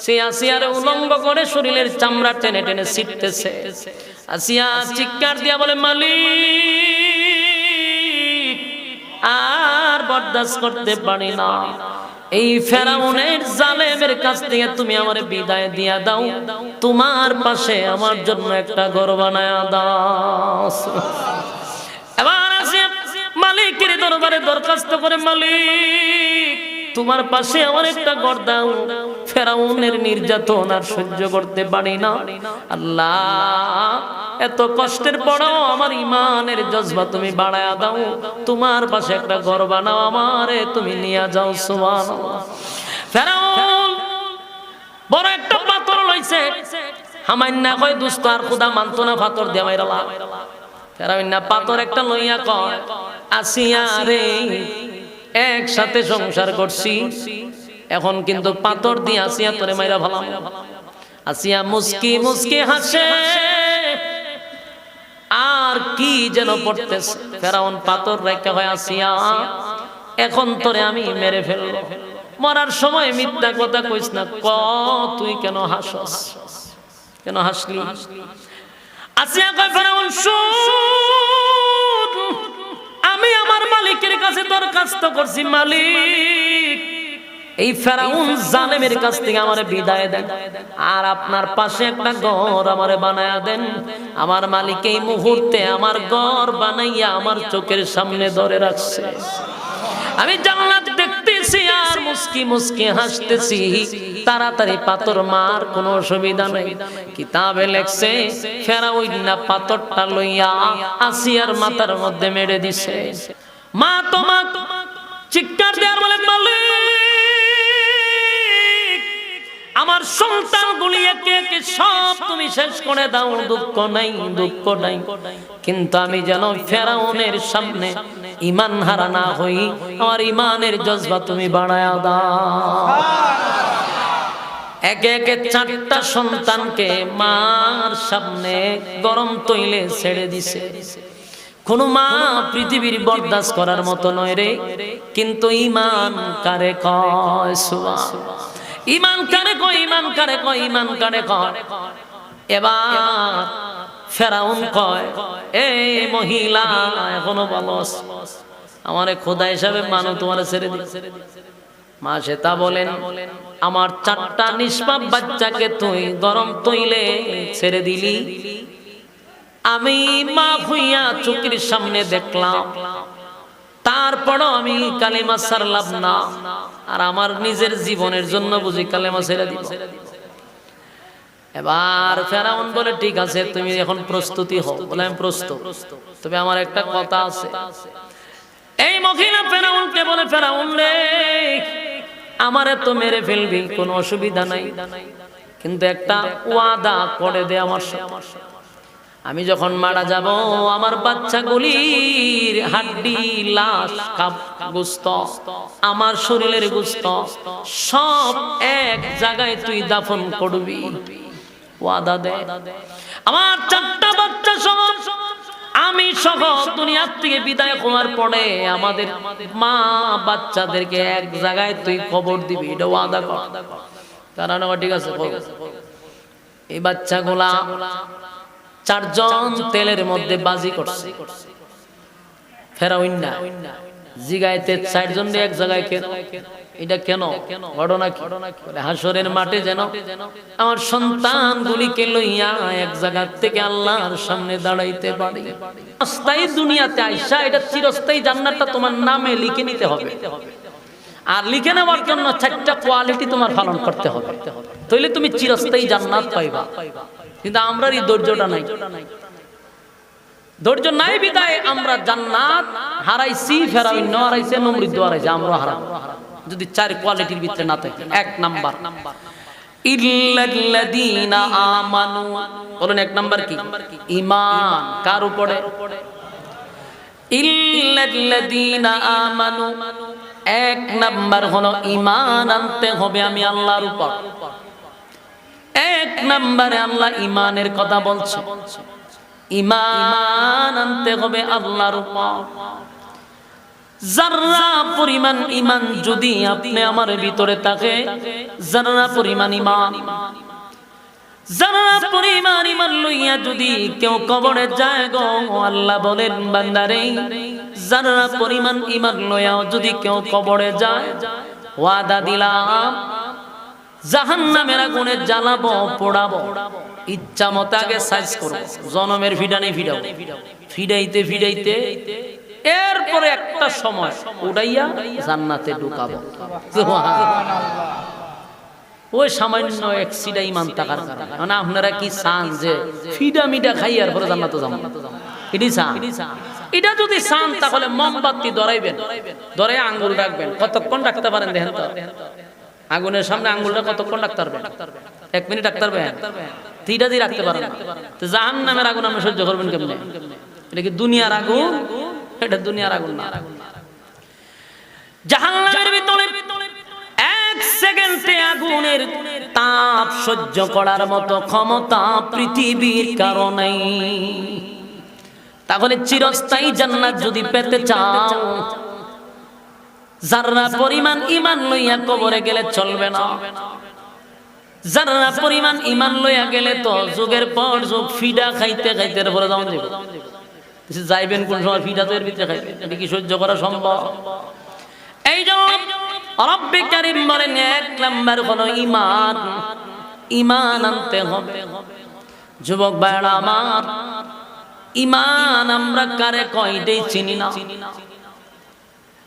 সে আসিয়ারে উলঙ্গ করে শরীরের চামড়া টেনে টেনে ছিটতেছে। আসিয়া চিৎকার দিয়া বলে, মালিক আর বরদাস্ত করতে পারি না, এই ফেরাউনের জালেমের কাছ থেকে তুমি আমারে বিদায় দিয়া দাও, তোমার পাশে আমার জন্য একটা ঘর বানায়া দাও। এবার আসিয়া মালিকের দরবারে দরখাস্ত করে, মালিক তোমার পাশে আমার একটা ঘর দাও, ফেরাউনের নির্যাতন আর সহ্য করতে পারি না। আল্লাহ এত কষ্টের পরেও আমার ইমানের জজবা তুমি বাড়ায়া দাও, তোমার পাশে একটা ঘর বানাও, আমারে তুমি নিয়ে যাও। সুবহানাল্লাহ। ফেরাউন বড় একটা পাথর লইছে, হামাইন্না কয় দুস্ত আর খুদা মানতো না, পাথর দিয়ে মাইরালা। ফেরাউন না পাথর একটা লইয়া কয়, আসিয়া রে একসাথে সংসার করছি, এখন কিন্তু পাথর দিয়ে আসিয়া তোরে মাইরা ভালাম। আসিয়া মুস্কি মুস্কি হাসে, আর কি যেন পড়তেছে। ফেরাউন পাথর রেখে হয়, আসিয়া এখন তোরে আমি মেরে ফেলবো, মরার সময় মিথ্যা কথা কইস না, ক তুই কেন হাসস, কেন হাসলি? আসিয়া কয়, ফেরাউন শুন, আমি আমার মালিকের কাছে দরখাস্ত করছি, মালিক এই ফেরাউন জালেমের কাছ থেকে আমারে বিদায় দেন, আর আপনার পাশে একটা ঘর আমারে বানায়া দেন। আমার মালিক এই মুহূর্তে আমার ঘর বানাইয়া আমার চোখের সামনে ধরে রাখছে, আমি জান্নাত দেখতেছি আর মুস্কি মুস্কি হাসতেছি। তাড়াতাড়ি পাথর মার, কোনো অসুবিধা নাই। কিতাবে লেখছে ফেরাউন না পাথরটা লইয়া আসিয়ার মাথার মধ্যে মেরে দিছে। মা তোমা চিৎকার দেয়ার বলে, মালিক আমার সন্তানগুলি একে একে সব তুমি শেষ করে দাও, দুঃখ নাই, দুঃখ নাই, কিন্তু আমি যেন ফেরাউনের সামনে ঈমান হারা না হই, আমার ঈমানের জজবা তুমি বাড়ায়া দাও। একে একে 4টা সন্তানকে মার সামনে গরম তৈলে ছেড়ে দিছে। কোন মা পৃথিবীর বরদাস্ত করার মতো নয় রে, কিন্তু ঈমান কারে কয়? সুবহানাল্লাহ। ঈমান কারে কয়? ঈমান কারে কয়? ঈমান কারে কয়? এবার ফেরাউন কয়, এই মহিলা এখনো বলস, আমারে খোদা হিসাবে মানো, তোমারে ছেড়ে দিছে। মা সেটা বলেন, আমার 4টা নিষ্পাপ বাচ্চাকে তুই গরম তৈলে ছেড়ে দিলি, আমি মা হইয়া চোখের সামনে দেখলাম, তারপরও আমি কালেমা ছাড়লাম না, আর আমার নিজের জীবনের জন্য বুঝি কালেমা ছেড়ে দিব। এবার ফেরাউন বলে, ঠিক আছে তুমি এখন প্রস্তুতি হও। বলে আমি প্রস্তুত, তবে আমার একটা কথা আছে। এই মহিলা ফেরাউনকে বলে, ফেরাউন রে আমারে তো মেরে ফেলবি, কোনো অসুবিধা নাই, কিন্তু একটা ওয়াদা করে দে আমার সাথে, আমি যখন মারা যাব আমার বাচ্চাগুলির হাড্ডি, লাশ, গোশত, আমার শরীরের গোশত সব এক জায়গায় তুই দাফন করবি, ওয়াদা দে। আমার 4টা বাচ্চা সহ আমি সহ দুনিয়ার থেকে বিদায় হওয়ার পরে আমাদের মা বাচ্চাদেরকে এক জায়গায় তুই কবর দিবি, এটা ওয়াদা কর। কারণ ঠিক আছে। এই বাচ্চাগুলা 4 জন তেলের মধ্যে বাজি করছে। ফেরাউন না জিগাইতে 4 জন এক জায়গায় কেন, এটা কেন, ঘটনা কি? হাসরের মাঠে যেন আমার সন্তানগুলিকে লইয়া এক জায়গা থেকে আল্লাহর সামনে দাঁড়াইতে পারি। অস্থায়ী দুনিয়াতে আইসা এটা চিরস্থায়ী জান্নাতটা তোমার নামে লিখে নিতে হবে, আর লিখে নেওয়ার জন্য 4টা কোয়ালিটি তোমার পালন করতে হবে, তাহলে তুমি চিরস্থায়ী জান্নাত পাইবা। কিন্তু আমরা এই ধৈর্যটা নাই, ধৈর্য নাই বিদায় আমরা জান্নাত হারাইছি, ফেরাউন হারাইছে, নমরুদ হারাইছে, আমরা হারাবো যদি 4 কোয়ালিটির ভিতরে না থাকে। 1 নাম্বার ইল্লাল্লাযীনা আমানু, বলেন 1 নাম্বার কি? ঈমান। কার উপরে? ইল্লাল্লাযীনা আমানু, 1 নাম্বার হলো ঈমান আনতে হবে আমি আল্লাহর উপর। 1 নম্বরে আল্লাহ ঈমানের কথা বলছে, ঈমান আনতে হবে আল্লাহর উপর। যাররা পরিমাণ ঈমান যদি আপনি আমার ভিতরে থাকে, যাররা পরিমাণ ঈমান, যাররা পরিমাণ ঈমান লইয়া যদি কেউ কবরে যায় গো, আল্লাহ বলেন বান্দারে যাররা পরিমাণ ঈমান লইয়া যদি কেউ কবরে যায়, ওয়াদা দিলাম জাহান্নামের আগুনে জ্বালাবো, পোড়াবো, ইচ্ছা মতো আগে সাইজ করব, জনমের ফিডানি ফিডাবো, ফিডাইতে ফিডাইতে এরপরে একটা সময় উড়াইয়া জান্নাতে ঢুকাবো। ওই সামান্য এক সিডা ঈমান থাকার কারণে। মানে আপনারা কি চান যে ফিডা মিডা খাই আর পরে জান্নাতে যাবেন? এটি চান? এটা যদি চান তাহলে মোমবাতি ধরাইবেন, ধরে আঙ্গুল রাখবেন। কতক্ষণ রাখতে পারেন দেখেন তো? আগুনের সামনে আঙ্গুলটা কতক্ষণ রাখতে পারবেন? 1 মিনিট রাখতে পারবেন? তিনটা দিয়ে রাখতে পারেন। তো জাহান্নামের আগুন আপনি সহ্য করবেন কেমনে? এটা কি দুনিয়ার আগুন? এটা দুনিয়ার আগুন না। জাহান্নামের ভিতরে 1 সেকেন্ডে আগুনের তাপ সহ্য করার মতো ক্ষমতা পৃথিবীর কারণে। তাহলে চিরস্থায়ী জান্নাত যদি পেতে চাও, যাররা পরিমাণ ঈমান লইয়া কবরে গেলে চলবে না। যাররা পরিমাণ ঈমান লইয়া গেলে তো যুগের পর যুগ ফিডা খাইতে খাইতে পরে যাওয়া যাবে। যাইবেন কোন সময়? ফিডা তো এর ভিতরে খাইবেন, এটা কি সহ্য করা সম্ভব? এই জন্য রব্বে কারীম বলেন 1 নাম্বার হলো ঈমান। ঈমান আনতে হবে। যুবক ভাইরা আমার, ঈমান আমরা কারে কয়টাই চিনি না।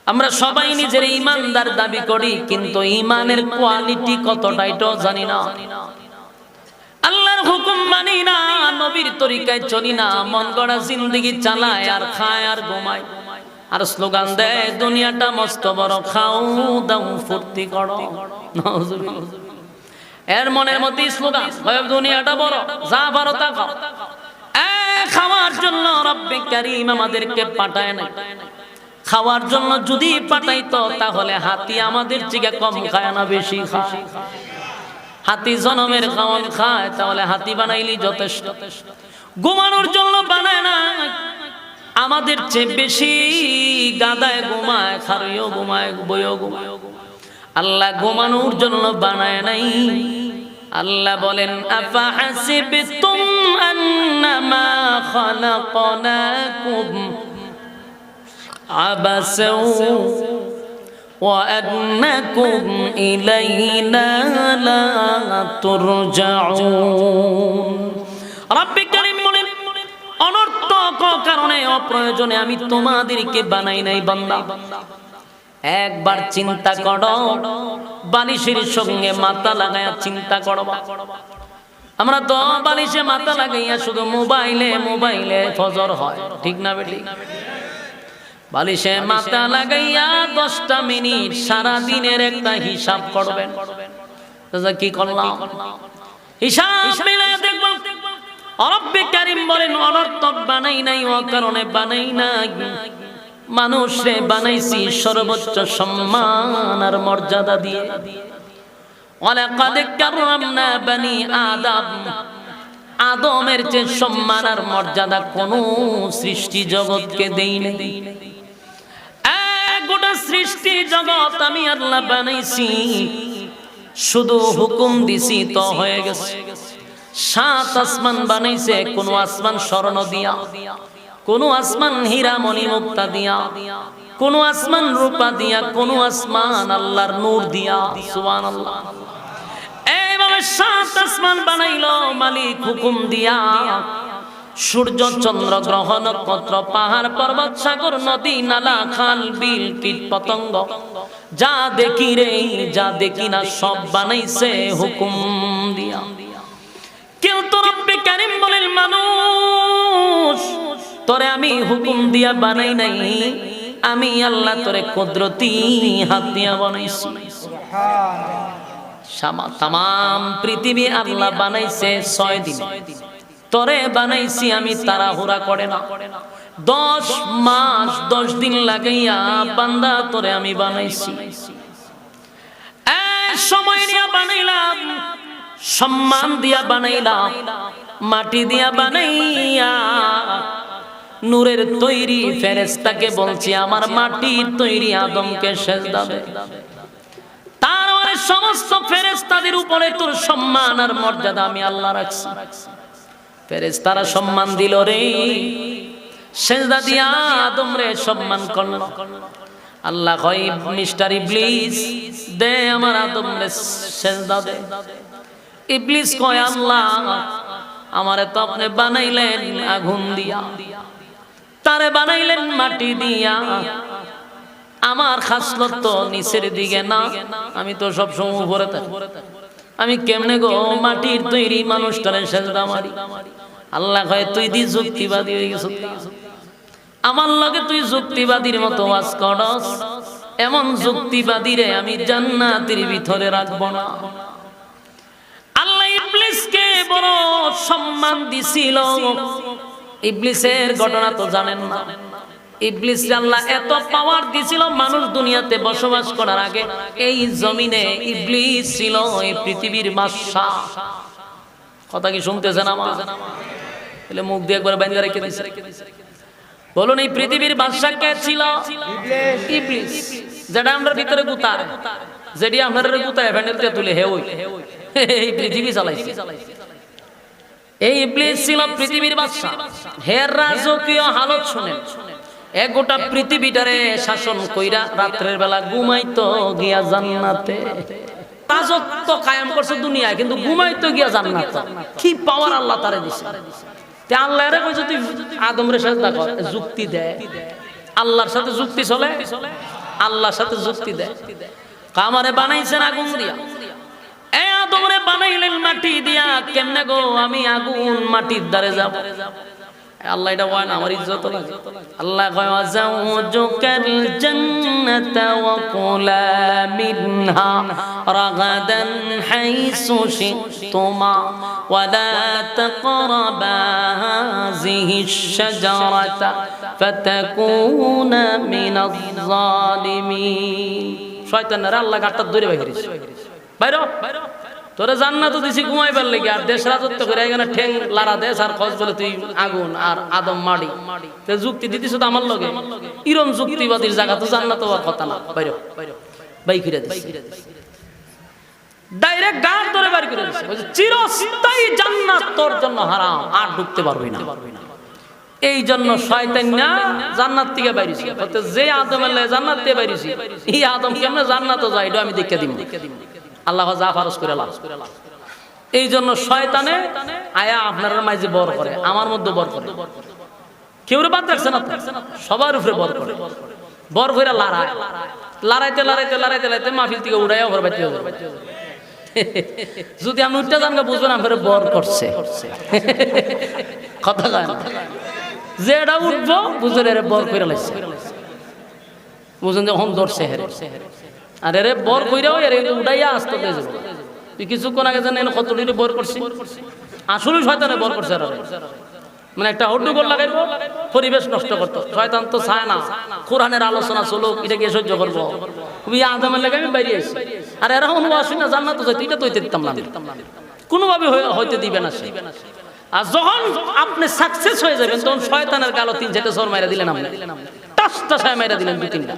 আমরা সবাই নিজের ঈমানদার দাবি করি, কিন্তু ঈমানের কোয়ালিটি কতটা এটাও জানি না। আল্লাহর হুকুম মানি না, নবীর তরিকায় চলি না, মন গড়া জিন্দেগি চালায় আর খায় আর ঘুমায় আর স্লোগান দেয় দুনিয়াটা মস্ত বড়, খাও দাও ফুর্তি করো। এর মনের মধ্যে স্লোগান দুনিয়াটা বড়, যা পারো তা খাও। খাওয়ার জন্য রব্বে কারীম আমাদেরকে পাঠায় না। খাওয়ার জন্য যদি পাঠাইতো তাহলে হাতি আমাদের থেকে কম খায় না বেশি খায়? হাতি জনমের খাওয়ান খায়, তাহলে হাতি বানাইলি যথেষ্ট। ঘুমানোর জন্য বানায় না, আমাদের চেয়ে বেশি গাদায় ঘুমায়, খারইও ঘুমায়, বইও ঘুমায়। আল্লাহ ঘুমানোর জন্য বানায় নাই। আল্লাহ বলেন আফা হাসিবতুম আন্নামা খালাকনাকুম আবাসাও ওয়া আন্নাকুম ইলাইনা লা তুরজাউন। রব্বে কারীম বলেন অনর্থক কারণে অপ্রয়োজনে আমি তোমাদেরকে বানাই নাই বান্দা। একবার চিন্তা করো, বালিশের সঙ্গে মাথা লাগায়া চিন্তা করো। আমরা তো বালিশে মাথা লাগাইয়া শুধু মোবাইলে ফজর হয়, ঠিক না বেটি? বালিশে মাথা লাগাইয়া 10টা মিনিট সারা দিনের একটা হিসাব করবেন। কি করলাম? হিসাব মিলাইয়া দেখবেন রব্বে কারীম বলেন অনর্থক বানাই নাই, ও কারণে বানাই নাই। মানুষে বানাইছি সর্বোচ্চ সম্মান আর মর্যাদা দিয়ে। ওয়ালাকাদ কাররামনা বানি আদম, আদমের যে সম্মান আর মর্যাদা কোন সৃষ্টি জগৎকে দেই নাই। গোটা সৃষ্টি জগৎ আমি আল্লাহ বানাইছি, শুধু হুকুম দিছি তো হয়ে গেছে। 7 আসমান বানাইছে, কোন আসমান স্বর্ণ দিয়া, কোন আসমান হীরা মণি মুক্তা দিয়া, কোন আসমান রূপা দিয়া, কোন আসমান আল্লাহর নূর দিয়া। সুবহানাল্লাহ। এইভাবে 7 আসমান বানাইলো মালিক হুকুম দিয়া। সূর্য চন্দ্র গ্রহ নক্ষত্র পাহাড় পর্বত সাগর নদী নালা খাল বিল কীট পতঙ্গ যা দেখি রে যা দেখি না সব বানাইছে হুকুম দিয়া। কিন্তু রব্বে কারীম বলেন মানুষ তোরে আমি হুকুম দিয়া বানাই নাই, আমি আল্লাহ তোরে কুদরতি হাত দিয়া বানাইছি। সুবহানাল্লাহ। তামাম পৃথিবী আল্লাহ বানাইছে 6 দিন, তোরে বানাইছি আমি তাড়াহুড়া করে না। 10 মাস 10 দিন লাগাইয়া বান্দা তোরে আমি বানাইছি। সময় নিয়ে বানাইলাম, সম্মান দিয়া বানাইলাম, মাটি দিয়া বানাইয়া নূরের তৈরি ফেরেশতাকে বলছি আমার মাটির তৈরি আদমকে সিজদা দে। তার মানে সমস্ত ফেরেশতাদের উপরে তোর সম্মান আর মর্যাদা আমি আল্লাহ রাখছি। ফেরেশতারা সম্মান দিল রে, সিজদা দিয়া আদম রে সম্মান করলো। আল্লাহ কয় মিস্টার ইবলিস দে আমার আদম রে সিজদা দে। ইবলিস কয় আল্লাহ আমারে তো আপনি বানাইলেন আগুন দিয়া, তারে বানাইলেন মাটি দিয়া, আমার খাসলত তো নিচের দিকে না, আমি তো সব সময় উপরে থাকি, আমি কেমনে গো মাটির তৈরি মানুষটারে সিজদা মারি? আল্লাহ কয় তুই দি যুক্তিবাদী হয়ে গেছ, আমার লগে তুই যুক্তিবাদীর মতো ওয়াজ করস, এমন যুক্তিবাদীরে আমি জান্নাতের ভিতরে রাখব না। আল্লাহ ইবলিসকে বড় সম্মান দিছিল। ইবলিসের ঘটনা তো জানেন না। ইবলিস আল্লাহ এত পাওয়ার দিছিল, মানুষ দুনিয়াতে বসবাস করার আগে এই জমিনে ইবলিস ছিল এই পৃথিবীর বাদশা। কথা কি শুনতেছেন আমার? তাহলে মুখ দিয়ে একবার বাইন্দা রেখে দিছে। বলুন এই পৃথিবীর বাদশা কে ছিল? ইবলিস। যেটা আমরা ভিতরে গুতার, যেটি আপনার গুতায় ফ্যান্ডেলতে তুলে হে ওই এই পৃথিবী চালাইছে। এই ইবলিস ছিল পৃথিবীর বাদশা। হের রাজকীয় হালত শুনেন, এক গোটা পৃথিবীটারে শাসন কইরা রাত্রের বেলা ঘুমাইতো গিয়া জান্নাতে। রাজত্ব কায়েম করছে দুনিয়ায়, কিন্তু ঘুমাইতো গিয়া জান্নাতে। কি পাওয়ার আল্লাহ তারে দিছে। তে আল্লাহ এর কইছে তুই আদমরে সিজদা কর, যুক্তি দেয়। আল্লাহর সাথে যুক্তি চলে, আল্লাহর সাথে যুক্তি দেয়। কামারে বানাইছেন আগুন দিয়া, এ আদমরে বানাইলেন মাটি দিয়া, কেমনে গো আমি আগুন মাটির দ্বারে যাব? আল্লাহ এটা বলেন আমার ইজ্জত লাগে। আল্লাহ কয় ওয়াজাউজুকাল জান্নাতা ওয়া কুলা মিনহা রাগাদান হাইসু শিতুমা ওয়া লা তাকরাবা হাযিহিশ শাজারাতা ফাতাকুনা মিনাজ জালিমিন। শয়তানরা আল্লাহ গাটটা ধরে বাইরেছে, বাইরো তোরে জান্নাত দিছি ঘুমাইবার লাগি, আর দেশ রাজত্ব করে এখানে ঠেং লারা দেশ আর খোঁজ বলে তুই আগুন আর আদম মাটি। তে যুক্তি দিতিস তো আমার লগে, ইরম যুক্তিবাদীর জায়গা তো জান্নাত হওয়ার কথা না। বাইরো বাই করে দিস, ডাইরেক্ট গার ধরে বাইর করে দিছে। বলছে চিরস্থায়ী জান্নাত তোর জন্য হারাম, আর ঢুকতে পারবি না। এই জন্য শয়তান না জান্নাত থেকে বাইরেছে। বলতে যে আদমের লাগে জান্নাত থেকে বাইরেছে, এই আদম কেমনে জান্নাত যায় এটা আমি দেখে দিব। আল্লাহ যা ফারজ করে লাভ। এই জন্য শয়তানে আয়া আপনার মাঝে বর করে, আমার মধ্যে বর করে। কেউ বাদ রাখছে না, সবার উপরে বর করে। বর করে লড়ায়, লড়াইতে লড়াইতে লড়াইতে লড়াইতে মাহফিল থেকে উড়াইয়া ঘর বাইতে যাবে। যদি আমি উঠতে জানগা বুঝবেন আমার বর করছে। কথা কয় না, যে এটা উঠবো বুঝলেন এর বর করে লাগছে, বুঝলেন যে হোম ধরছে হেরে। আর এরে বর কইরাও এর উড়াইয়া আসতে যাবে। তুই কিছুক্ষণ আগে জানেন কতটি বর করছি, আসলে শয়তানে বর করছে। মানে একটা হট্টগোল লাগাইবো, পরিবেশ নষ্ট করতো। শয়তান তো চায় না কোরআনের আলোচনা চলুক, এটা কি সহ্য করবো? তুমি আদমের লাগে আমি বাইরে আসি, আর এরা অনু আসি না জান্নাত যাইতে, এটা তো হইতে দিতাম না, কোনোভাবে হইতে দিবে না সে। আর যখন আপনি সাকসেস হয়ে যাবেন তখন শয়তানের গালো 3-4টা সর মাইরা দিলেন, আপনি টাসটা সায় মাইরা দিলেন 2-3টা।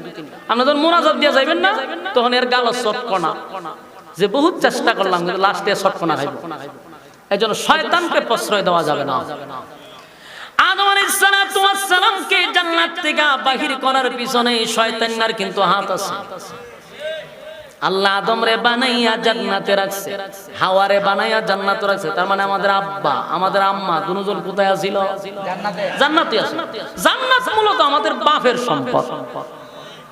আপনি যখন মোনাজাত দিয়ে যাবেন না তখন এর গালো চটকনা, যে বহুত চেষ্টা করলাম কিন্তু লাস্টে চটকনা খাইব। এই জন্য শয়তানকে প্রশ্রয় দেওয়া যাবে না। আদম আলাইহিস সালামকে জান্নাত থেকে বাহির করার পিছনে শয়তানের কিন্তু হাত আছে। আল্লাহ আদমরে বানাইয়া জান্নাতে রাখছে, হাওয়ারে বানাইয়া জান্নাতে রাখছে। তার মানে আমাদের আব্বা আমাদের আম্মা দুজন কোথায় ছিল? জান্নাতে আছে। জান্নাত মূলত আমাদের বাপের সম্পদ,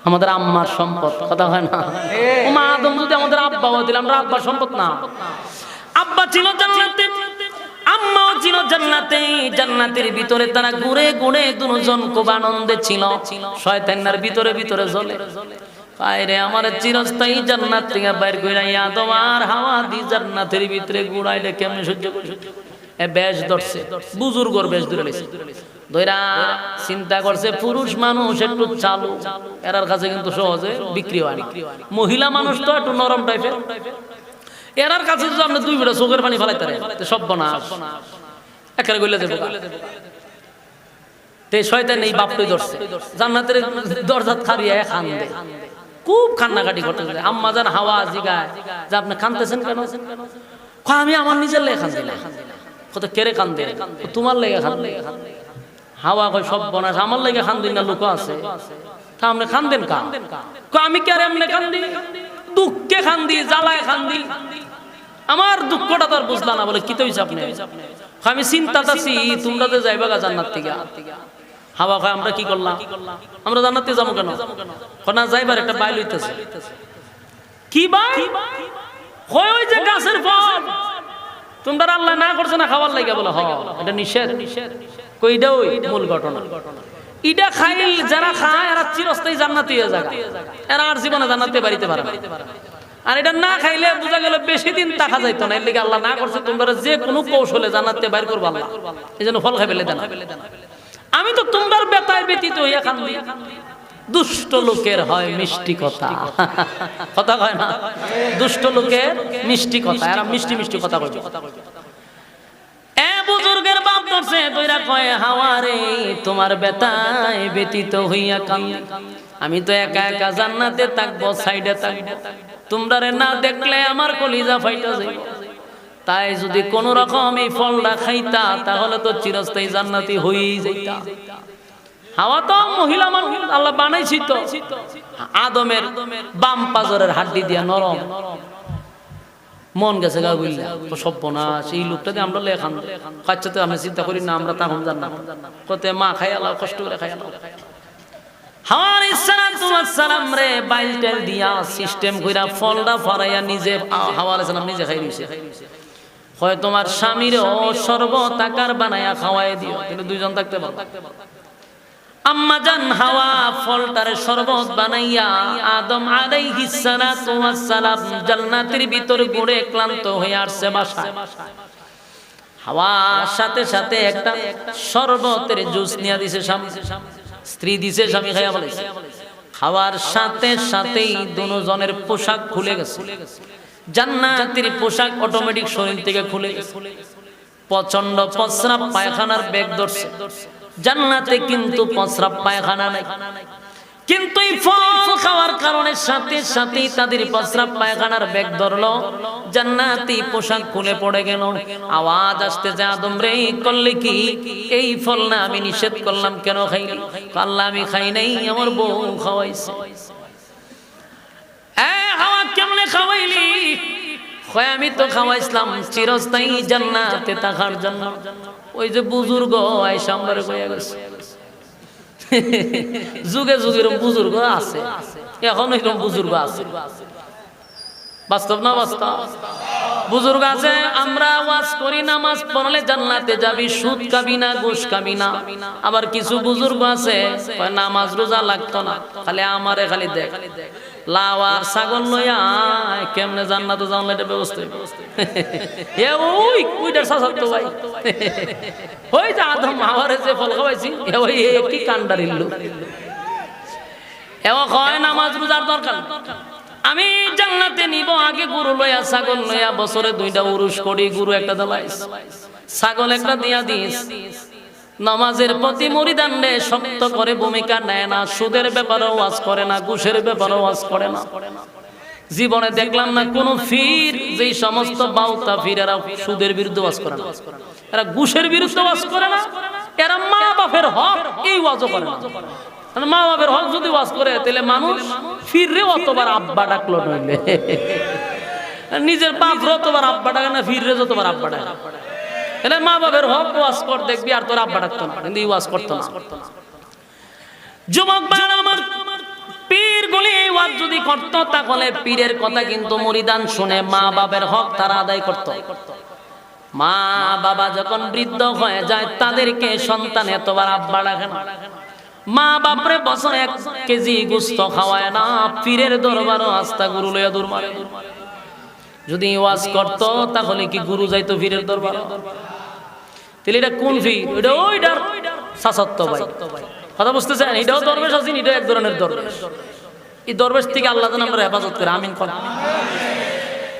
আমাদের আম্মার সম্পদ। কথা হয় না? মা আদম যদি আমাদের আব্বা হতো আমরা আব্বার সম্পদ না। আব্বা ছিল জান্নাতে, আম্মাও ছিল জান্নাতে। জান্নাতের ভিতরে তারা ঘুরে ঘুরে দুজন খুব আনন্দে ছিল। শয়তানের ভিতরে ভিতরে জ্বলে, পায়রে আমার চিরস্থায়ী জান্নাত থেকে বাইর কইরা আদম আর হাওয়া দি জান্নাতের ভিতরে ঘুরাইলে কেমনে সহ্য করে? এ বেশ ধরছে, বুজুর্গর বেশ ধরে লইছে। ধইরা চিন্তা করছে পুরুষ মানুষ একটু চালু, এরার কাছে কিন্তু সহজে বিক্রি হয় না। মহিলা মানুষ তো একটু নরম টাইপের, এরার কাছে যদি আপনি 2 বিটা চোখের পানি ফেলাইতে পারেন সব বনাশ একেবারে গইলা যাবে। তে শয়তান এই বাপটাই ধরছে, জান্নাতের দরজা খারিয়ে কান্দে, খুব কান্নাকাটি করতেছে। আম্মা জান হাওয়া জিগায় যে আপনি কাঁদতেছেন কেন? আমি আমার নিজের লেগে কান্দি না। কত কেড়ে কান্দে? তোমার লেগে কান্দে। হাওয়া কয় সব বনাস, আমার লেগে কান্দি না, লোক আছে তা আপনি কান্দেন কা? আমি কে এমনি কান্দি, দুঃখে কান্দি, জ্বালায় কান্দি, আমার দুঃখটা তো আর বুঝলা না। বলে কি তো হিসাব নেই, আমি চিন্তাতেছি তোমরা তো যাইবা গা জান্নাত থেকে। হাওয়া কয় আমরা কি করলাম, আমরা জান্নাতে যাবো কেন? না যাইবার একটা বাইল হইতেছে। কি বাই? হয় ওই যে গাছের ফল তোমরা আল্লাহ না করছে না খাওয়ার লাগে। বলে হ এটা নিষেধ। কইটা ওই মূল ঘটনা। ইটা খাইল যারা খায় এরা চিরস্থায়ী জান্নাতি হয়ে যায়, এরা আর জীবনে জান্নাতে বাড়িতে পারে না। আর এটা না খাইলে বোঝা গেল বেশি দিন থাকা যাইতো না। এর লিগে আল্লাহ না করছে তোমরা যে কোনো কৌশলে জান্নাতে বাইর করবো আল্লাহ, এই জন্য ফল খাই ফেলে দেন। আমি তো তোমরা বেতায় ব্যতীত হইয়া কান্দি। দুষ্ট লোকের হয় মিষ্টি কথা, কথা কয় না? দুষ্ট লোকের মিষ্টি কথা, এরা মিষ্টি মিষ্টি কথা কইবে। এ বুজুর্গের বাপ ধরছে কইরা কয় হাওয়া রে তোমার বেতায় ব্যতীত হইয়া কান্দি। আমি তো একা একা জান্নাতে থাকবো, সাইডে থাকবো, তোমরা রে না দেখলে আমার কলিজা ফাইটা যাইব। তাই যদি কোন রকম এই ফলটা খাইতা তাহলে তো চিরস্থায়ী জান্নাতি হয়েই যাইতা। হাওয়া তো মহিলা মানুষ, আল্লাহ বানাইছি তো আদমের বাম পাজরের হাড্ডি দিয়া নরম। মন গেছে গা বুঝলা সর্বনাশ, এই লোকটাকে আমরা লেখান কাচ্চা তো আমি চিন্তা করি না, আমরা তখন জান্নাত কত মা খাই আলাও, কষ্ট করে খাই আলাও। হাওয়ার সালাম রে বাইলটেল দিয়া সিস্টেম কইরা ফলটা ফরাইয়া নিজে হাওয়া আলাইহিস সালাম নিজে খাই দিছে। হয় তোমার স্বামীরও শরবত আকার বানায়া খাওয়াই দিও, কিন্তু দুইজন থাকতে পারো। আম্মা জান হাওয়া ফলটারে শরবত বানাইয়া আদম আলাইহিস সালাতু ওয়াস সালাম জান্নাতের ভিতর ঘুরে ক্লান্ত হয়ে আসছে বাসায়। হাওয়া সাথে সাথে একটা শরবতের জুস নিয়ে দিছে স্বামী, স্ত্রী দিছে, স্বামী খাইয়া বলেছে। খাওয়ার সাথে সাথেই দুজনের পোশাক খুলে গেছে, জান্নাতের পোশাক অটোমেটিক শরীর থেকে খুলে গেছে। প্রচন্ড প্রস্রাব পায়খানার বেগ ধরছে। জান্নাতে কিন্তু প্রস্রাব পায়খানা নাই, কিন্তু এই ফল খাওয়ার কারণে সাথে সাথে তাদের প্রস্রাব পায়খানার বেগ ধরলো, জান্নাতি পোশাক খুলে পড়ে গেল। আওয়াজ আসতে যে আদম রে করলে কি? এই ফল না আমি নিষেধ করলাম, কেন খাইলি? আল্লাহ আমি খাই নাই, আমার বউ খাওয়াইছে। হাওয়া কেমনে খাওয়াইলি? হয় আমি তো খাওয়াইছিলাম চিরস্থায়ী জান্নাতে থাকার জন্য। ওই যে বুজুর্গ আয়েশা আমরে কইয়া গেছে, যুগে যুগে এরকম বুজুর্গ আছে, এখন এরকম বুজুর্গ আছে। বাস্তব না বাস্তব? বুজুর্গ আছে। আমরা ওয়াজ করি নামাজ পড়লে জান্নাতে যাবি, সুদ খাবি না, ঘুষ খাবি না। আবার কিছু বুজুর্গ আছে নামাজ রোজা লাগতো না, খালি আমারে খালি দেখ লাও আর ছাগল লইয়া কেমনে জান্নাতে যাওয়ার এটা ব্যবস্থা। এ ওই ওইটার সাথে ভাই ওই যে আদম হাওয়ারে যে ফল খাওয়াইছি ওই কি কান্ডারিল্লু। এও কয় নামাজ রোজার দরকার, আমি জান্নাতে নিব আগে গরু লইয়া ছাগল লইয়া, বছরে 2টা উরুস করি, গরু একটা দলাইস, ছাগল একটা দিয়া দিস। নামাজের প্রতি মুরিদানরে শক্ত করে ভূমিকা নেয় না, সুদের ব্যাপারে ওয়াজ করে না, ঘুষের ব্যাপারে ওয়াজ করে না। জীবনে দেখলাম না কোন ফির, যেই সমস্ত বাউতা ফির এরা সুদের বিরুদ্ধে ওয়াজ করে না, এরা ঘুষের বিরুদ্ধে ওয়াজ করে না, এরা মা বাপের হক এই ওয়াজও করে না। মা বাপের হক যদি ওয়াজ করে তাহলে মানুষ ফিররে অতবার আব্বা ডাকলো, নইলে নিজের বাপ অতবার আব্বা ডাকে না, ফিররে যতবার আব্বা ডাকে। এলে মা বাপের হক ওয়াজ কর দেখবি, আর তোর আব্বা ডাকতো না, কিন্তু ওয়াজ করতো না। যুবক ভাই আমার, পীর গুলি ওয়াজ যদি করতো তাহলে পীরের কথা কিন্তু মুরিদান শুনে মা বাপের হক তারা আদায় করতো। মা বাবা যখন বৃদ্ধ হয়ে যায় তাদেরকে সন্তান এতবার আব্বা ডাকে না। মা বাপরে বছরে 1 কেজি গোস্ত খাওয়ায় না, পীরের দরবারও আস্তা গুরু লইয়া দূর মারে। যদি ওয়াজ করত তাহলে কি গুরু যাইতো পীরের দরবার? তাহলে এটা কোন পীর? এটা ওইটার শাসত্ব ভাই, কথা বুঝতেছেন? এটাও দরবেশ আছেন, এটাও এক ধরনের দরবেশ। এই দরবেশ থেকে আল্লাহ যেন আমরা হেফাজত করে, আমিন।